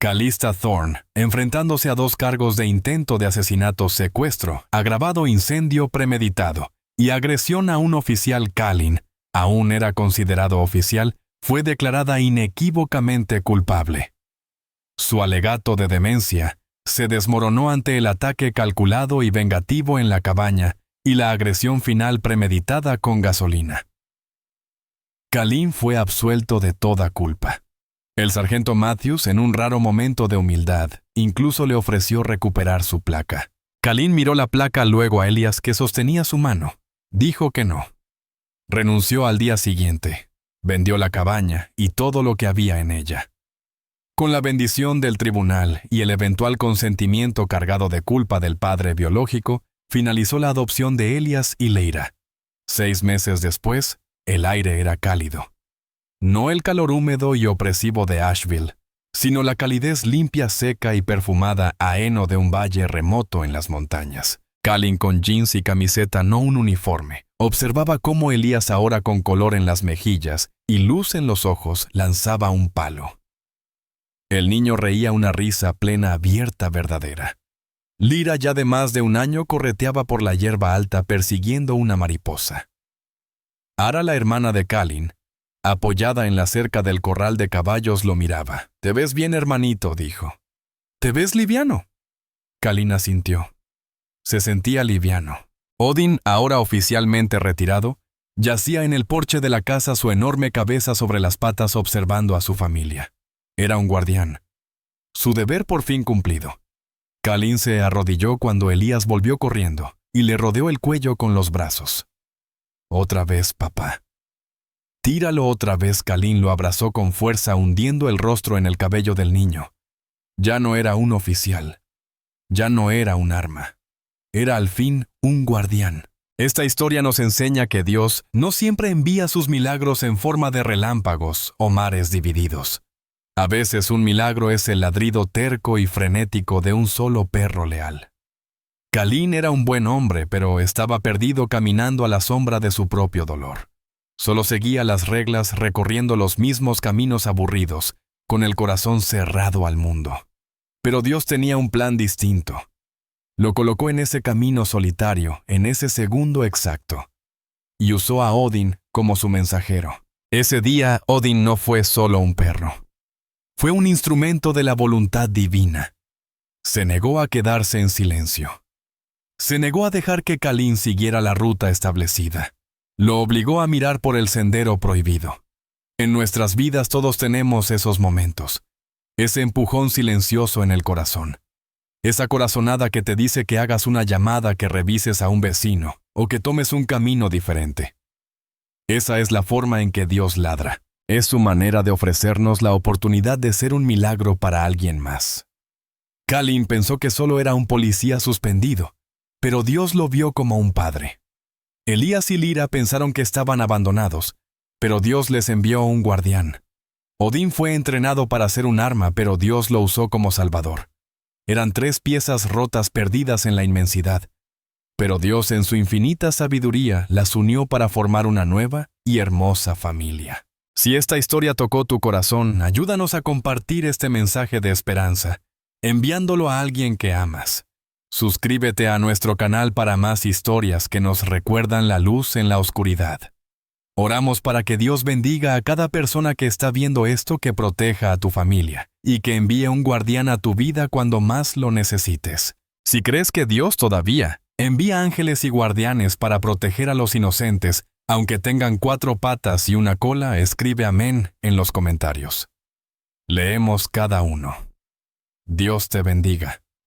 [SPEAKER 1] Calista Thorne, enfrentándose a 2 cargos de intento de asesinato, secuestro, agravado incendio premeditado y agresión a un oficial. Kalin, aún era considerado oficial, fue declarada inequívocamente culpable. Su alegato de demencia se desmoronó ante el ataque calculado y vengativo en la cabaña y la agresión final premeditada con gasolina. Kalin fue absuelto de toda culpa. El sargento Matthews, en un raro momento de humildad, incluso le ofreció recuperar su placa. Kalin miró la placa, luego a Elias, que sostenía su mano. Dijo que no. Renunció al día siguiente. Vendió la cabaña y todo lo que había en ella. Con la bendición del tribunal y el eventual consentimiento cargado de culpa del padre biológico, finalizó la adopción de Elias y Lyra. 6 meses después, el aire era cálido. No el calor húmedo y opresivo de Asheville, sino la calidez limpia, seca y perfumada a heno de un valle remoto en las montañas. Kalin, con jeans y camiseta, no un uniforme, observaba cómo Elias, ahora con color en las mejillas y luz en los ojos, lanzaba un palo. El niño reía una risa plena, abierta, verdadera. Lyra, ya de más de 1 año, correteaba por la hierba alta persiguiendo una mariposa. Ara, la hermana de Kalin, apoyada en la cerca del corral de caballos, lo miraba. «Te ves bien, hermanito», dijo. «Te ves liviano». Kalin asintió. Se sentía liviano. Odin, ahora oficialmente retirado, yacía en el porche de la casa, su enorme cabeza sobre las patas, observando a su familia. Era un guardián. Su deber por fin cumplido. Kalin se arrodilló cuando Elías volvió corriendo y le rodeó el cuello con los brazos. «Otra vez, papá». «Tíralo otra vez». Kalin lo abrazó con fuerza, hundiendo el rostro en el cabello del niño. Ya no era un oficial. Ya no era un arma. Era al fin un guardián. Esta historia nos enseña que Dios no siempre envía sus milagros en forma de relámpagos o mares divididos. A veces un milagro es el ladrido terco y frenético de un solo perro leal. Kalin era un buen hombre, pero estaba perdido caminando a la sombra de su propio dolor. Solo seguía las reglas, recorriendo los mismos caminos aburridos, con el corazón cerrado al mundo. Pero Dios tenía un plan distinto. Lo colocó en ese camino solitario, en ese segundo exacto, y usó a Odin como su mensajero. Ese día, Odin no fue solo un perro. Fue un instrumento de la voluntad divina. Se negó a quedarse en silencio. Se negó a dejar que Kalin siguiera la ruta establecida. Lo obligó a mirar por el sendero prohibido. En nuestras vidas todos tenemos esos momentos. Ese empujón silencioso en el corazón. Esa corazonada que te dice que hagas una llamada, que revises a un vecino o que tomes un camino diferente. Esa es la forma en que Dios ladra. Es su manera de ofrecernos la oportunidad de ser un milagro para alguien más. Kalin pensó que solo era un policía suspendido, pero Dios lo vio como un padre. Elías y Lira pensaron que estaban abandonados, pero Dios les envió un guardián. Odín fue entrenado para ser un arma, pero Dios lo usó como salvador. Eran 3 piezas rotas perdidas en la inmensidad, pero Dios en su infinita sabiduría las unió para formar una nueva y hermosa familia. Si esta historia tocó tu corazón, ayúdanos a compartir este mensaje de esperanza, enviándolo a alguien que amas. Suscríbete a nuestro canal para más historias que nos recuerdan la luz en la oscuridad. Oramos para que Dios bendiga a cada persona que está viendo esto, que proteja a tu familia y que envíe un guardián a tu vida cuando más lo necesites. Si crees que Dios todavía envía ángeles y guardianes para proteger a los inocentes, aunque tengan 4 patas y una cola, escribe amén en los comentarios. Leemos cada uno. Dios te bendiga.